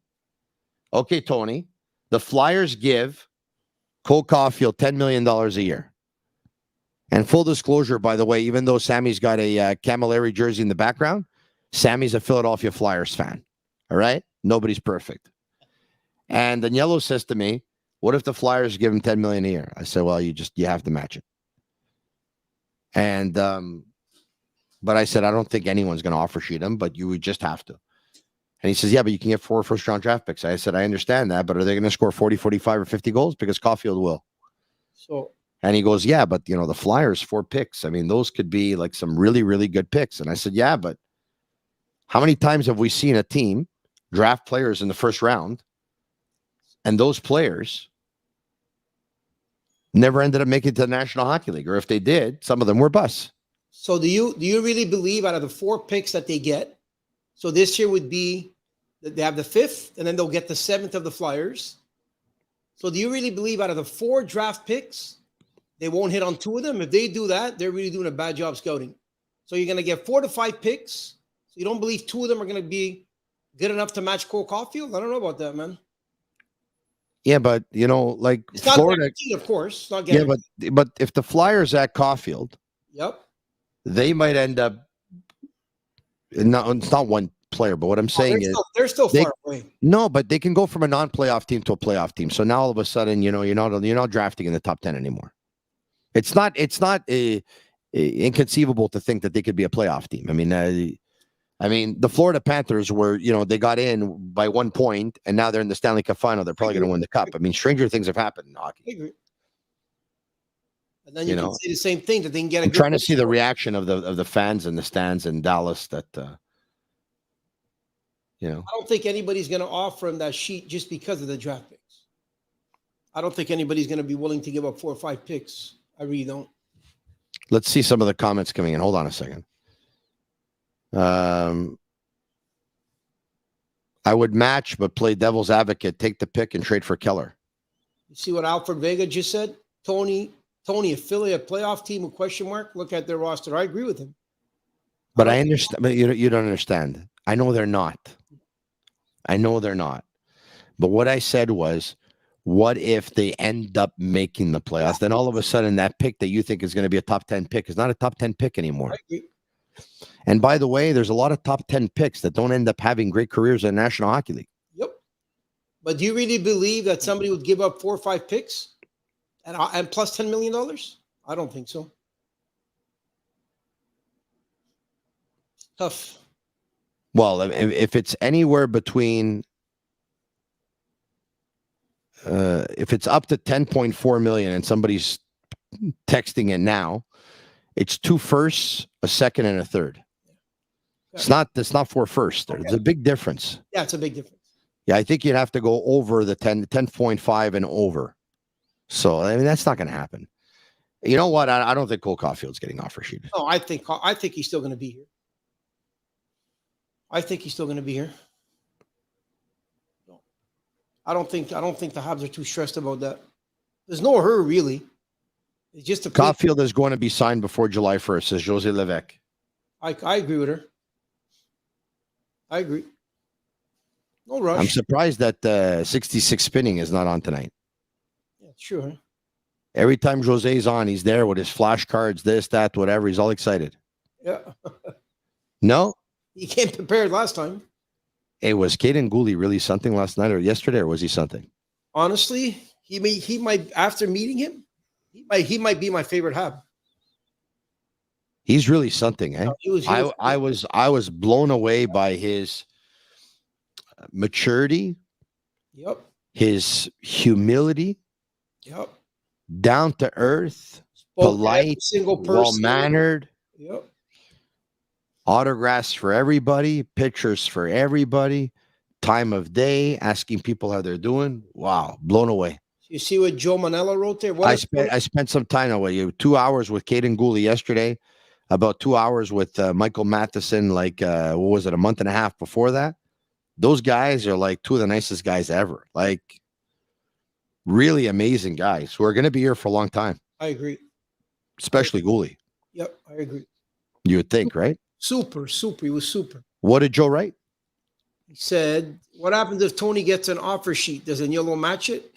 okay, Tony, the Flyers give Cole Caufield $10 million a year. And full disclosure, by the way, even though Sammy's got a Camilleri jersey in the background, Sammy's a Philadelphia Flyers fan. All right? Nobody's perfect. And then Yellow says to me, what if the Flyers give him $10 million a year? I said, well, you have to match it. And, but I said, I don't think anyone's going to offer sheet him, but you would just have to. And he says, yeah, but you can get 4 first-round draft picks. I said, I understand that, but are they going to score 40, 45, or 50 goals? Because Caufield will. And he goes, yeah, but, the Flyers, 4 picks. I mean, those could be like some really, really good picks. And I said, yeah, but how many times have we seen a team draft players in the first round and those players never ended up making it to the National Hockey League? Or if they did, some of them were busts. So do you really believe out of the 4 picks that they get, so this year would be that they have the 5th, and then they'll get the 7th of the Flyers. So do you really believe out of the 4 draft picks, they won't hit on 2 of them? If they do that, they're really doing a bad job scouting. So you're going to get 4 to 5 picks. So you don't believe 2 of them are going to be good enough to match Cole Caufield? I don't know about that, man. Yeah, but, like it's not Florida, guaranteed, of course. It's not guaranteed. Yeah, but if the Flyers at Caufield, yep, they might end up. It's not one player, but what I'm saying is they're still far away. No, but they can go from a non-playoff team to a playoff team. So now all of a sudden, you're not drafting in the top 10 anymore. It's not inconceivable to think that they could be a playoff team. I mean, the Florida Panthers were, they got in by 1 point, and now they're in the Stanley Cup final. They're probably going to win the cup. I mean, stranger things have happened in hockey. I agree. And then you can say the same thing, that they can get. I'm trying to see the reaction of the fans in the stands in Dallas. That I don't think anybody's going to offer him that sheet just because of the draft picks. I don't think anybody's going to be willing to give up 4 or 5 picks. I really don't. Let's see some of the comments coming in. Hold on a second. I would match, but play devil's advocate. Take the pick and trade for Keller. You see what Alfred Vega just said? Tony, if Philly a playoff team with question mark, look at their roster. I agree with him. But I understand. But you don't understand. I know they're not. But what I said was, what if they end up making the playoffs? Then all of a sudden, that pick that you think is going to be a top 10 pick is not a top 10 pick anymore. I agree. And by the way, there's a lot of top 10 picks that don't end up having great careers in the National Hockey League. Yep. But do you really believe that somebody would give up 4 or 5 picks and plus $10 million? I don't think so. Tough. Well, if it's anywhere between, if it's up to 10.4 million and somebody's texting it now, it's 2 firsts, a second, and a third. It's not 4 firsts. There's a big difference. Yeah, it's a big difference. Yeah, I think you'd have to go over the 10.5 and over. So, I mean, that's not going to happen. You know what? I don't think Cole Caufield's getting offer sheet. No, I think he's still going to be here. I think he's still going to be here. I don't think the Habs are too stressed about that. There's no hurry, really. It's just a Caufield is going to be signed before July 1st, says Jose Levesque. I agree with her. I agree. No rush. I'm surprised that 66 spinning is not on tonight. Yeah, sure. Every time Jose's on, he's there with his flashcards, this, that, whatever. He's all excited. Yeah. No? He came prepared last time. Hey, was Caden Gooley really something last night or yesterday, or was he something? Honestly, he might after meeting him, he might be my favorite Hab. He's really something, eh? No, I was blown away by his maturity. Yep. His humility. Yep. Down to earth, polite, single person. well-mannered. Yep. Autographs for everybody, pictures for everybody, time of day, asking people how they're doing. Wow, blown away. You see what Joe Manella wrote there? I spent some time away. 2 hours with Caden Gooley yesterday, about 2 hours with Michael Matheson, like, what was it, a month and a half before that? Those guys are like two of the nicest guys ever. Like, really amazing guys who are going to be here for a long time. I agree. Especially Gooley. Yep, I agree. You would think, right? Super. He was super. What did Joe write? He said, what happens if Tony gets an offer sheet? Does Agnello match it?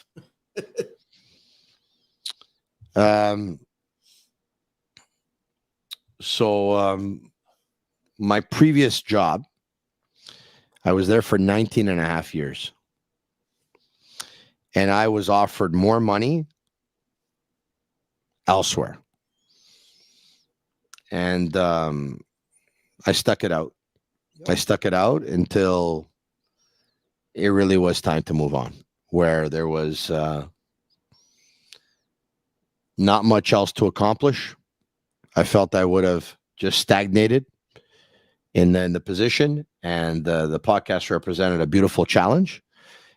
My previous job, I was there for 19 and a half years. And I was offered more money elsewhere. And I stuck it out. Yep. I stuck it out until it really was time to move on, where there was not much else to accomplish. I felt I would have just stagnated in the position, and the podcast represented a beautiful challenge.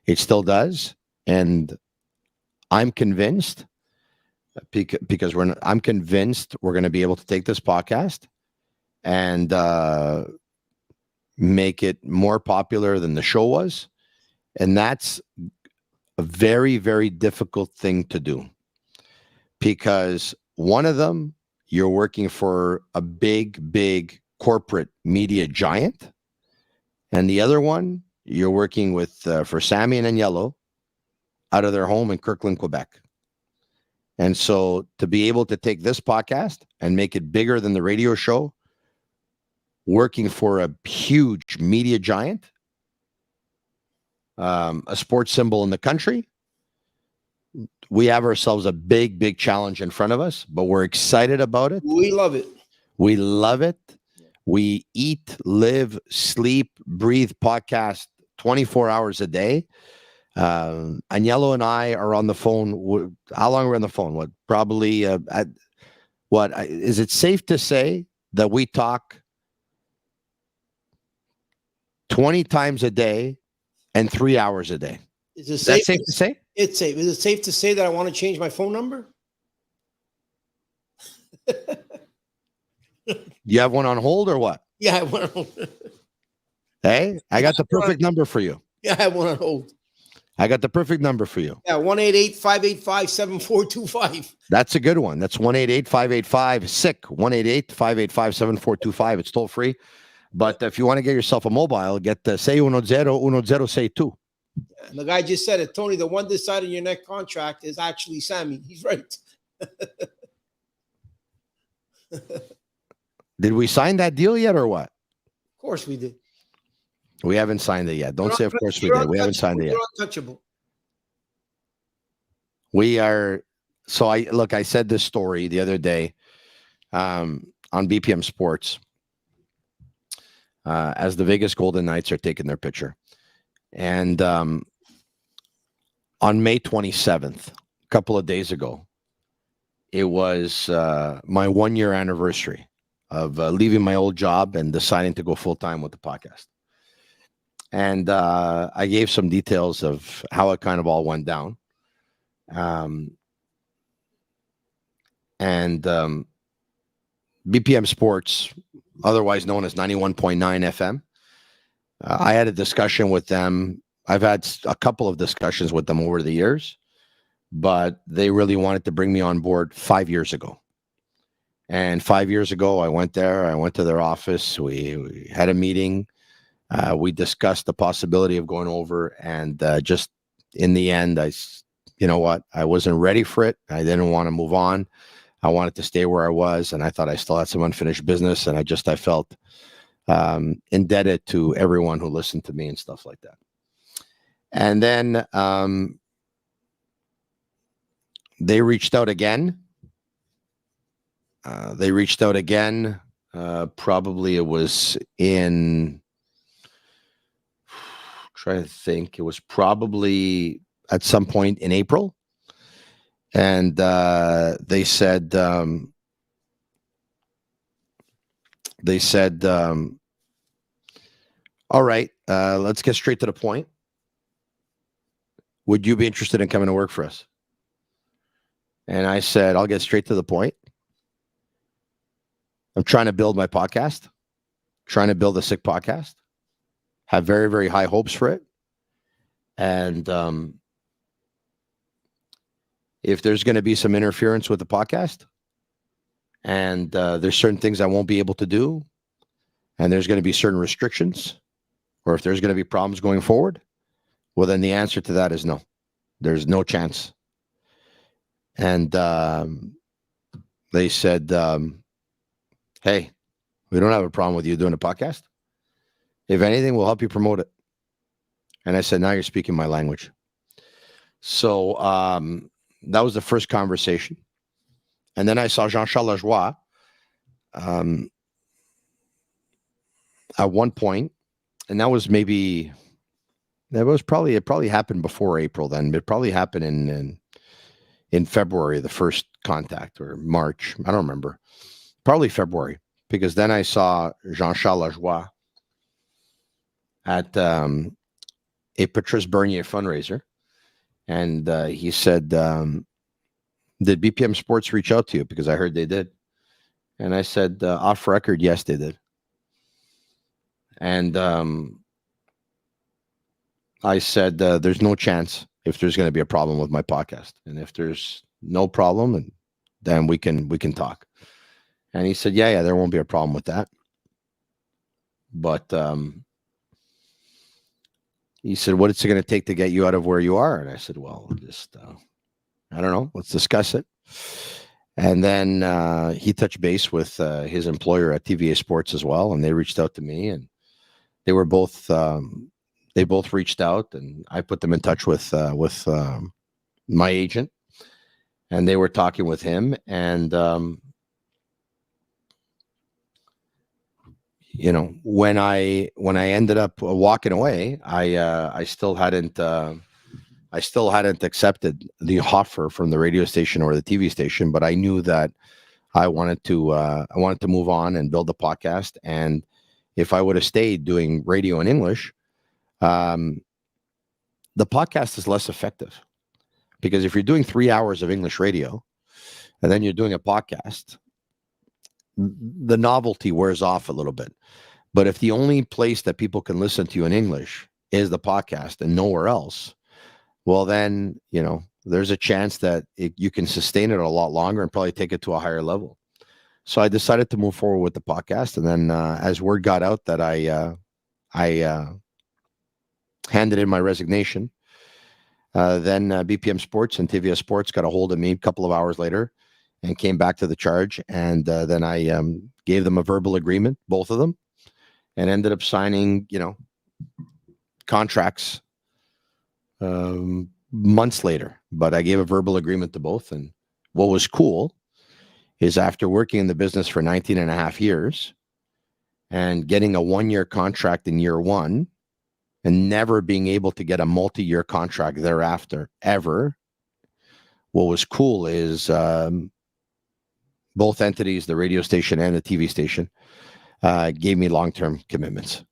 It still does. And I'm convinced, because I'm convinced we're going to be able to take this podcast and make it more popular than the show was. And that's a very, very difficult thing to do, because one of them, you're working for a big corporate media giant. And the other one, you're working with for Sammy and Agnello out of their home in Kirkland, Quebec. And so to be able to take this podcast and make it bigger than the radio show, working for a huge media giant, a sports symbol in the country, we have ourselves a big challenge in front of us, but we're excited about it. We love it. We love it. We eat, live, sleep, breathe podcast 24 hours a day. Agnello and I are on the phone. How long are we on the phone? What, probably is it safe to say that we talk 20 times a day and 3 hours a day? Is it safe to say? It's safe. Is it safe to say that I want to change my phone number? You have one on hold or what? Yeah, I have one on hold. Hey, I got the perfect number for you. Yeah, I have one on hold. I got the perfect number for you. Yeah, 1-888-585-7425. That's a good one. That's 1-888-585-SICK, 1-888-585-7425. It's toll free. But if you want to get yourself a mobile, get the say 10 say 2. And the guy just said it. Tony, the one deciding your next contract is actually Sammy. He's right. Did we sign that deal yet or what? Of course we did. We haven't signed it yet. Don't say of course we did. We haven't signed it yet. You're untouchable. We are. So I said this story the other day on BPM Sports as the Vegas Golden Knights are taking their picture. And on May 27th, a couple of days ago, it was my 1 year anniversary of leaving my old job and deciding to go full time with the podcast. And I gave some details of how it kind of all went down. And BPM Sports, otherwise known as 91.9 FM, I had a discussion with them. I've had a couple of discussions with them over the years, but they really wanted to bring me on board 5 years ago. And 5 years ago, I went there. I went to their office. We had a meeting. We discussed the possibility of going over, and just in the end, you know what? I wasn't ready for it. I didn't want to move on. I wanted to stay where I was, and I thought I still had some unfinished business, and I felt indebted to everyone who listened to me and stuff like that. And then they reached out again. Probably it was in, trying to think, it was probably at some point in April. And they said, all right, let's get straight to the point. Would you be interested in coming to work for us? And I said, I'll get straight to the point. I'm trying to build my podcast, trying to build a sick podcast, have very, very high hopes for it. And if there's going to be some interference with the podcast, and there's certain things I won't be able to do, and there's going to be certain restrictions, or if there's going to be problems going forward, well, then the answer to that is no. There's no chance. And they said, hey, we don't have a problem with you doing a podcast. If anything, we'll help you promote it. And I said, now you're speaking my language. So that was the first conversation. And then I saw Jean-Charles Lajoie at one point, and that was probably, it probably happened before April then. It probably happened in February, the first contact, or March. I don't remember. Probably February, because then I saw Jean-Charles Lajoie at a Patrice Bernier fundraiser. And he said, did BPM Sports reach out to you? Because I heard they did. And I said, off record, yes, they did. And I said, there's no chance if there's going to be a problem with my podcast. And if there's no problem, then we can talk. And he said, yeah, there won't be a problem with that. But he said, what is it going to take to get you out of where you are? And I said, well, just, I don't know. Let's discuss it. And then he touched base with his employer at TVA Sports as well. And they reached out to me, and they were both, they both reached out, and I put them in touch with my agent, and they were talking with him. And, you know, when I ended up walking away, I still hadn't accepted the offer from the radio station or the TV station, but I knew that I wanted to move on and build a podcast. And if I would have stayed doing radio in English, the podcast is less effective, because if you're doing 3 hours of English radio and then you're doing a podcast, the novelty wears off a little bit. But if the only place that people can listen to you in English is the podcast and nowhere else, well, then, you know, there's a chance that you can sustain it a lot longer and probably take it to a higher level. So I decided to move forward with the podcast. And then as word got out that I handed in my resignation, then BPM Sports and TVA Sports got a hold of me a couple of hours later and came back to the charge. And then I gave them a verbal agreement, both of them, and ended up signing, you know, contracts months later. But I gave a verbal agreement to both. And what was cool is, after working in the business for 19 and a half years and getting a 1-year contract in year one and never being able to get a multi-year contract thereafter, ever, what was cool is both entities, the radio station and the TV station, gave me long-term commitments,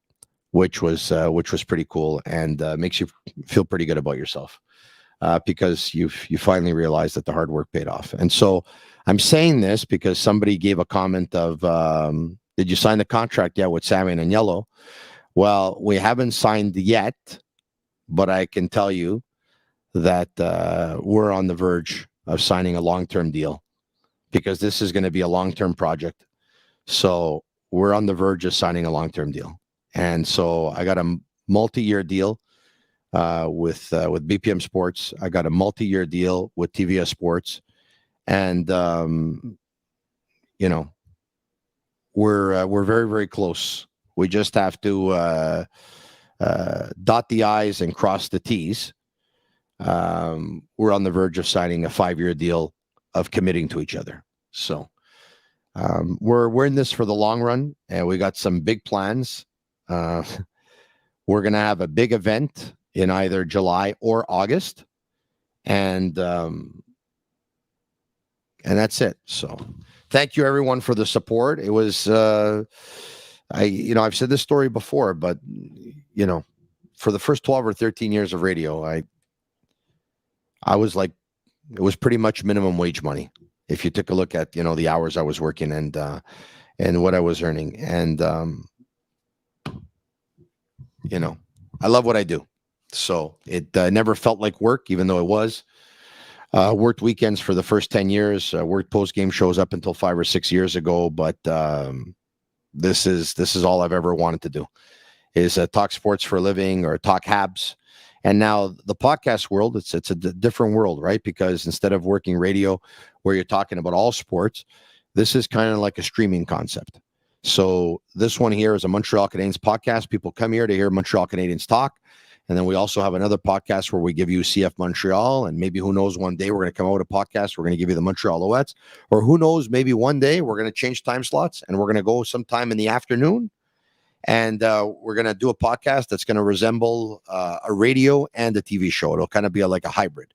which was pretty cool and makes you feel pretty good about yourself because you finally realized that the hard work paid off. And so I'm saying this because somebody gave a comment of, did you sign the contract yet with Salmon and Yellow? Well, we haven't signed yet, but I can tell you that we're on the verge of signing a long-term deal because this is going to be a long-term project. So we're on the verge of signing a long-term deal. And so I got a multi-year deal with BPM Sports. I got a multi-year deal with TVS Sports. And, we're very, very close. We just have to dot the I's and cross the T's. We're on the verge of signing a 5-year deal of committing to each other. So we're in this for the long run, and we got some big plans. We're going to have a big event in either July or August, and that's it. So thank you everyone for the support. It was I've said this story before, but for the first 12 or 13 years of radio, I was like, it was pretty much minimum wage money. If you took a look at, the hours I was working and what I was earning. And, I love what I do. So it never felt like work, even though it was. Worked weekends for the first 10 years, worked post-game shows up until 5 or 6 years ago. But this is all I've ever wanted to do is talk sports for a living or talk Habs. And now the podcast world, it's a different world, right? Because instead of working radio where you're talking about all sports, this is kind of like a streaming concept. So this one here is a Montreal Canadiens podcast. People come here to hear Montreal Canadiens talk. And then we also have another podcast where we give you CF Montreal. And maybe who knows, one day we're going to come out with a podcast. We're going to give you the Montreal Alouettes. Or who knows, maybe one day we're going to change time slots and we're going to go sometime in the afternoon. And we're going to do a podcast that's going to resemble a radio and a TV show. It'll kind of be like a hybrid,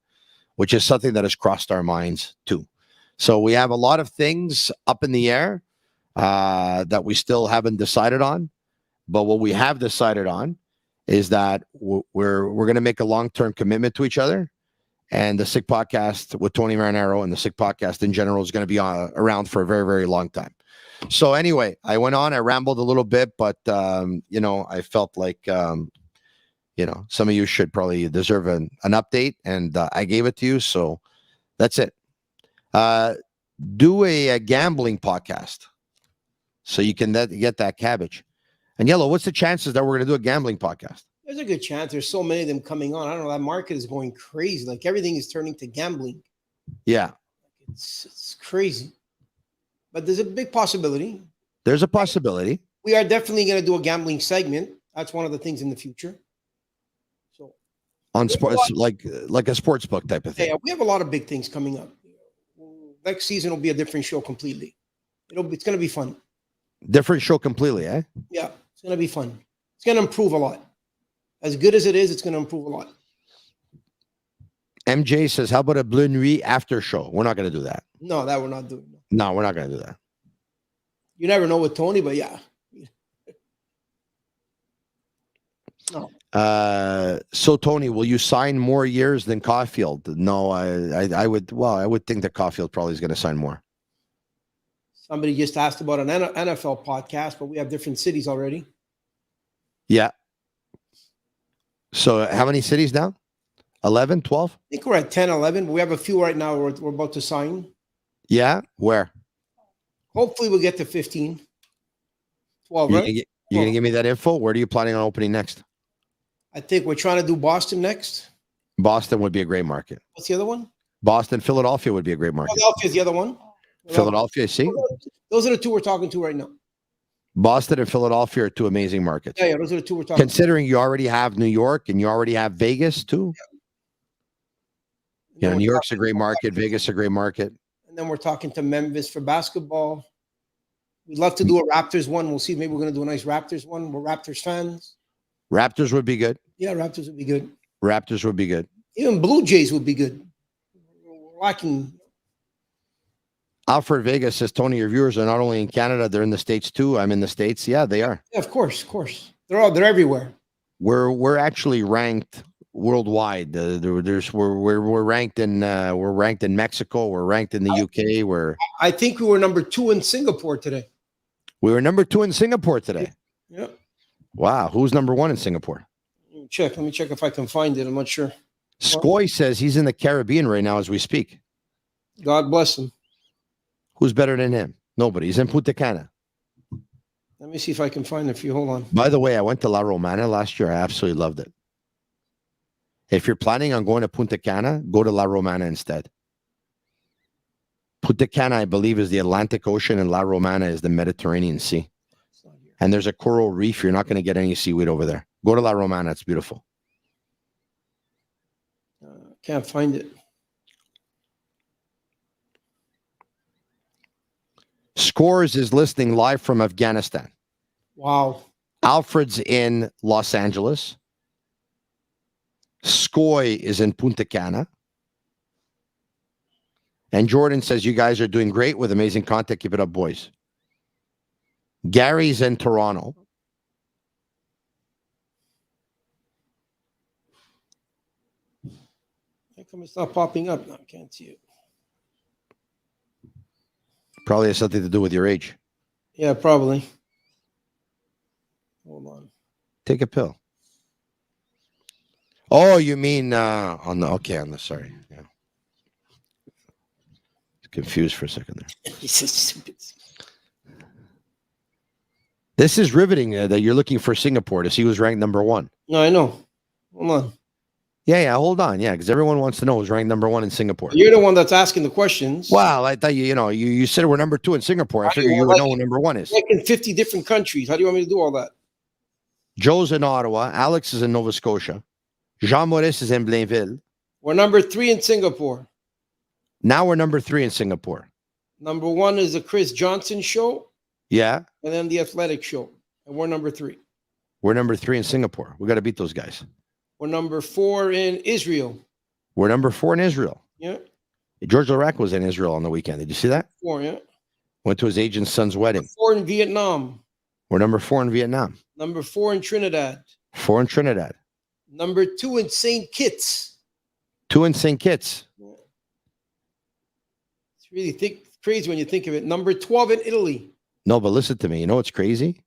which is something that has crossed our minds too. So we have a lot of things up in the air that we still haven't decided on. But what we have decided on is that we're going to make a long-term commitment to each other. And the Sick Podcast with Tony Marinaro and the Sick Podcast in general is going to be around for a very, very long time. So anyway, I went on, I rambled a little bit, but, I felt like, some of you should probably deserve an update, and I gave it to you. So that's it. Do a gambling podcast so you can get that cabbage. And Yellow, what's the chances that we're going to do a gambling podcast? There's a good chance. There's so many of them coming on. I don't know. That market is going crazy. Like everything is turning to gambling. Yeah. It's crazy. But there's a big possibility. There's a possibility. We are definitely going to do a gambling segment. That's one of the things in the future. So on sports, like a sports book type of thing. Yeah, we have a lot of big things coming up. Next season will be a different show completely. It's going to be fun. Different show completely, eh? Yeah, it's going to be fun. It's going to improve a lot. As good as it is, it's going to improve a lot. MJ says, how about a Bleu Nuit after show? We're not going to do that. No, that we're not doing. No, we're not going to do that. You never know with Tony, but yeah. No. So Tony, will you sign more years than Caufield? No, I would. Well, I would think that Caufield probably is going to sign more. Somebody just asked about an NFL podcast, but we have different cities already. Yeah. So how many cities now? 11, 12? I think we're at 10, 11, but we have a few right now we're about to sign. Yeah? Where? Hopefully we'll get to 15. 12, right? You're going to give me that info? Where are you planning on opening next? I think we're trying to do Boston next. Boston would be a great market. What's the other one? Boston, Philadelphia would be a great market. Philadelphia is the other one. Philadelphia, see? Those are the two we're talking to right now. Boston and Philadelphia are two amazing markets. Yeah, those are the two we're talking Considering you already have New York and you already have Vegas too. Yeah. New York's a great market. Vegas a great market. And then we're talking to Memphis for basketball. We'd love to do a Raptors one. We'll see. Maybe we're going to do a nice Raptors one. We're Raptors fans. Raptors would be good. Yeah, Raptors would be good. Raptors would be good. Even Blue Jays would be good. We're lacking. Alfred Vegas says, Tony, your viewers are not only in Canada, they're in the States too. I'm in the States. Yeah, they are. Yeah, of course. They're everywhere. We're actually ranked worldwide. We're ranked in Mexico. We're ranked in the UK. I think we were number 2 in Singapore today. We were number 2 in Singapore today. Yeah. Wow. Who's number 1 in Singapore? Let me check if I can find it. I'm not sure. Skoy says he's in the Caribbean right now as we speak. God bless him. Who's better than him? Nobody. He's in Punta Cana. Let me see if I can find it for you. Hold on. By the way, I went to La Romana last year. I absolutely loved it. If you're planning on going to Punta Cana, go to La Romana instead. Punta Cana, I believe, is the Atlantic Ocean, and La Romana is the Mediterranean Sea. And there's a coral reef. You're not going to get any seaweed over there. Go to La Romana. It's beautiful. Can't find it. Scores is listening live from Afghanistan. Wow. Alfred's in Los Angeles. Skoy is in Punta Cana. And Jordan says, you guys are doing great with amazing content. Keep it up, boys. Gary's in Toronto. How come it's not popping up? No, I can't see it. Probably has something to do with your age. Yeah, probably. Hold on. Take a pill. Oh, you mean on the sorry. Yeah. Confused for a second there. He's so stupid. This is riveting that you're looking for Singapore to see who's ranked number 1. No, I know. Hold on. Yeah, hold on. Yeah, because everyone wants to know who's ranked number 1 in Singapore. You're the one that's asking the questions. Well, I thought you said we're number 2 in Singapore. I figured you would know who number 1 is. Like in 50 different countries. How do you want me to do all that? Joe's in Ottawa. Alex is in Nova Scotia. Jean Maurice is in Blainville. We're number 3 in Singapore. Now we're number 3 in Singapore. Number 1 is the Chris Johnson show. Yeah. And then the Athletic show. And we're number 3. We're number 3 in Singapore. We got to beat those guys. We're number 4 in Israel. We're number 4 in Israel. Yeah. George Larac was in Israel on the weekend. Did you see that? 4, yeah. Went to his agent's son's wedding. 4 in Vietnam. We're number 4 in Vietnam. Number 4 in Trinidad. 4 in Trinidad. Number 2 in St. Kitts. 2 in St. Kitts. It's really crazy when you think of it. Number 12 in Italy. No, but listen to me. You know what's crazy?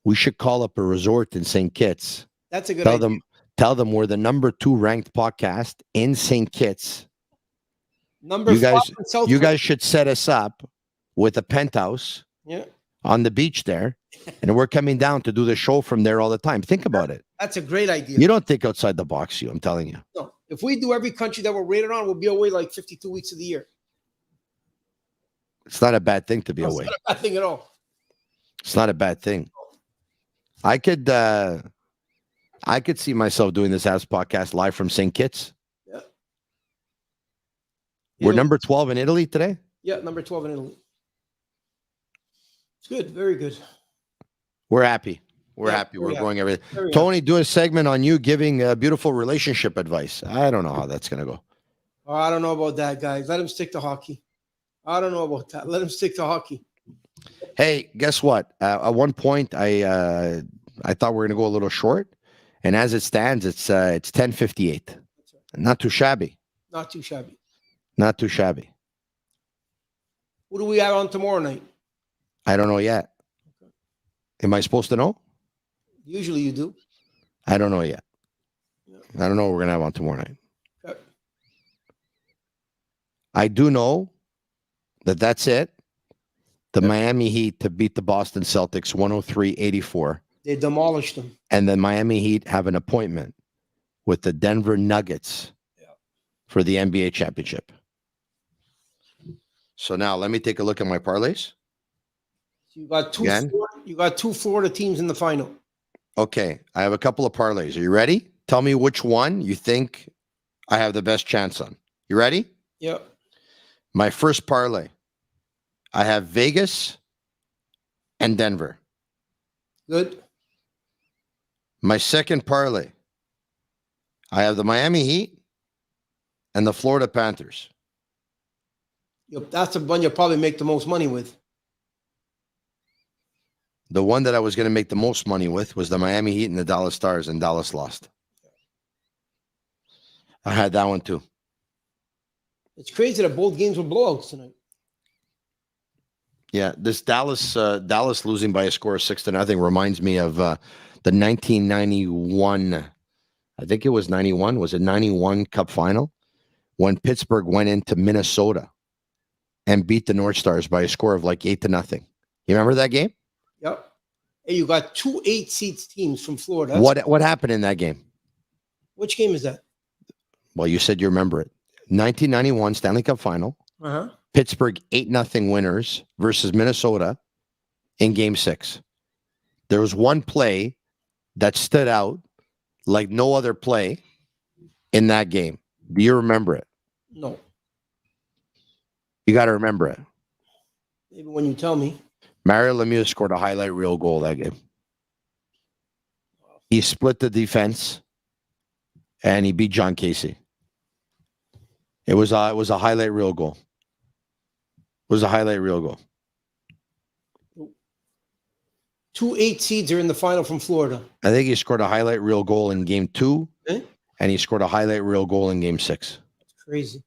We should call up a resort in St. Kitts. That's a good idea. Tell them we're the number 2 ranked podcast in St. Kitts. You guys should set us up with a penthouse on the beach there, and we're coming down to do the show from there all the time. Think about it. That's a great idea. You don't think outside the box, I'm telling you. No. If we do every country that we're rated on, we'll be away like 52 weeks of the year. It's not a bad thing to be away. It's not a bad thing at all. It's not a bad thing. I could see myself doing this house podcast live from St. Kitts. Yeah. We're number 12 in Italy today? Yeah, number 12 in Italy. It's good. Very good. We're happy. We're happy. We're going everything. Tony, do a segment on you giving beautiful relationship advice. I don't know how that's going to go. Oh, I don't know about that, guys. Let him stick to hockey. I don't know about that. Let him stick to hockey. Hey, guess what? At one point, I thought we were going to go a little short. And as it stands, it's 10:58. Right. Not too shabby. Not too shabby. Not too shabby. What do we have on tomorrow night? I don't know yet. Okay. Am I supposed to know? Usually you do. I don't know yet. Yeah. I don't know what we're going to have on tomorrow night. Okay. I do know that's it. The Miami Heat to beat the Boston Celtics 103-84. They demolished them. And the Miami Heat have an appointment with the Denver Nuggets for the NBA championship. So now let me take a look at my parlays. You got two Florida teams in the final. Okay, I have a couple of parlays. Are you ready? Tell me which one you think I have the best chance on. You ready? Yep. My first parlay, I have Vegas and Denver. Good. My second parlay, I have the Miami Heat and the Florida Panthers. Yep, that's the one you'll probably make the most money with. The one that I was going to make the most money with was the Miami Heat and the Dallas Stars, and Dallas lost. I had that one too. It's crazy that both games were blowouts tonight. Yeah, this Dallas losing by a score of 6-0 reminds me of the 1991. I think it was 91. Was it 91 Cup final when Pittsburgh went into Minnesota and beat the North Stars by a score of like 8-0? You remember that game? Yep. Hey, you got 2 8-seed teams from Florida. What happened in that game? Which game is that? Well, you said you remember it. 1991 Stanley Cup final. Uh-huh. Pittsburgh 8-0 winners versus Minnesota in Game 6. There was one play that stood out like no other play in that game. Do you remember it? No. You got to remember it. Maybe when you tell me. Mario Lemieux scored a highlight reel goal that game. He split the defense and he beat John Casey. It was a highlight reel goal. It was a highlight reel goal. 2 8-seeds are in the final from Florida. I think he scored a highlight reel goal in Game 2, Eh? and he scored a highlight reel goal in Game 6. That's crazy.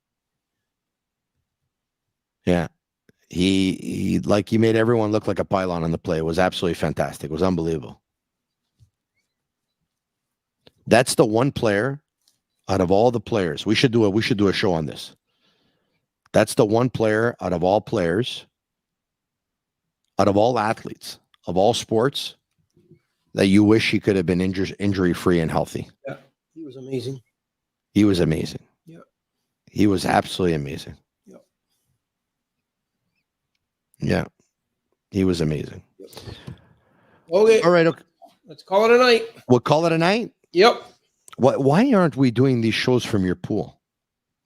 Yeah. He made everyone look like a pylon on the play. It was absolutely fantastic. It was unbelievable. That's the one player out of all the players. We should do a show on this. That's the one player out of all players, out of all athletes, of all sports, that you wish he could have been injury-free and healthy. Yeah, he was amazing. He was amazing. Yeah. He was absolutely amazing. Yeah. Yeah. He was amazing. Yep. Okay. All right. Okay. Let's call it a night. We'll call it a night. Yep. Why aren't we doing these shows from your pool?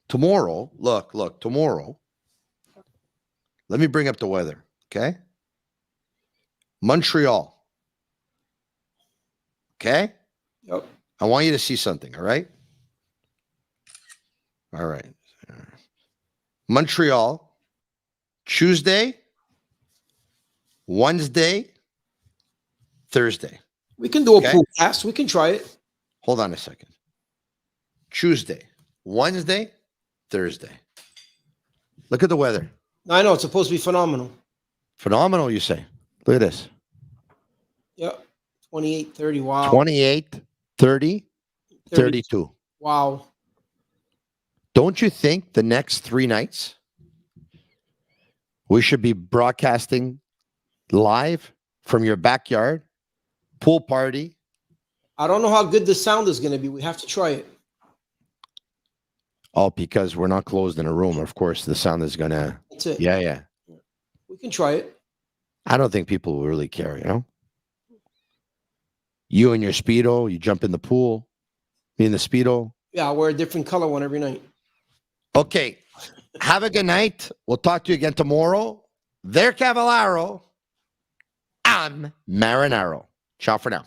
Tomorrow, look, tomorrow, let me bring up the weather, okay? Montreal. Okay? Yep. I want you to see something, all right? All right. Montreal, Tuesday, Wednesday, Thursday. We can do a Okay. pool cast. We can try it. Hold on a second. Tuesday, Wednesday, Thursday. Look at the weather. I know it's supposed to be phenomenal. Phenomenal, you say. Look at this. Yep. 28, 30. Wow. 28, 30, 32. Wow. Don't you think the next 3 nights we should be broadcasting live from your backyard, pool party? I don't know how good the sound is going to be. We have to try it. Oh, because we're not closed in a room. Of course, the sound is going to... That's it. Yeah. We can try it. I don't think people will really care, you know? You and your Speedo, you jump in the pool. Me in the Speedo. Yeah, I'll wear a different color one every night. Okay. Have a good night. We'll talk to you again tomorrow. They're Cavallaro. I'm Marinaro. Ciao for now.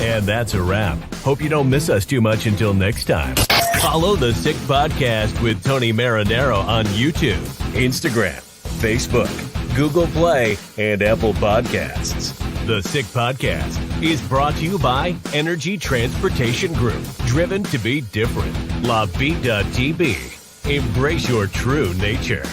And that's a wrap. Hope you don't miss us too much until next time. Follow the Sick Podcast with Tony Marinaro on YouTube, Instagram, Facebook, Google Play, and Apple Podcasts. The Sick Podcast is brought to you by Energy Transportation Group. Driven to be different. La Vida TB. Embrace your true nature.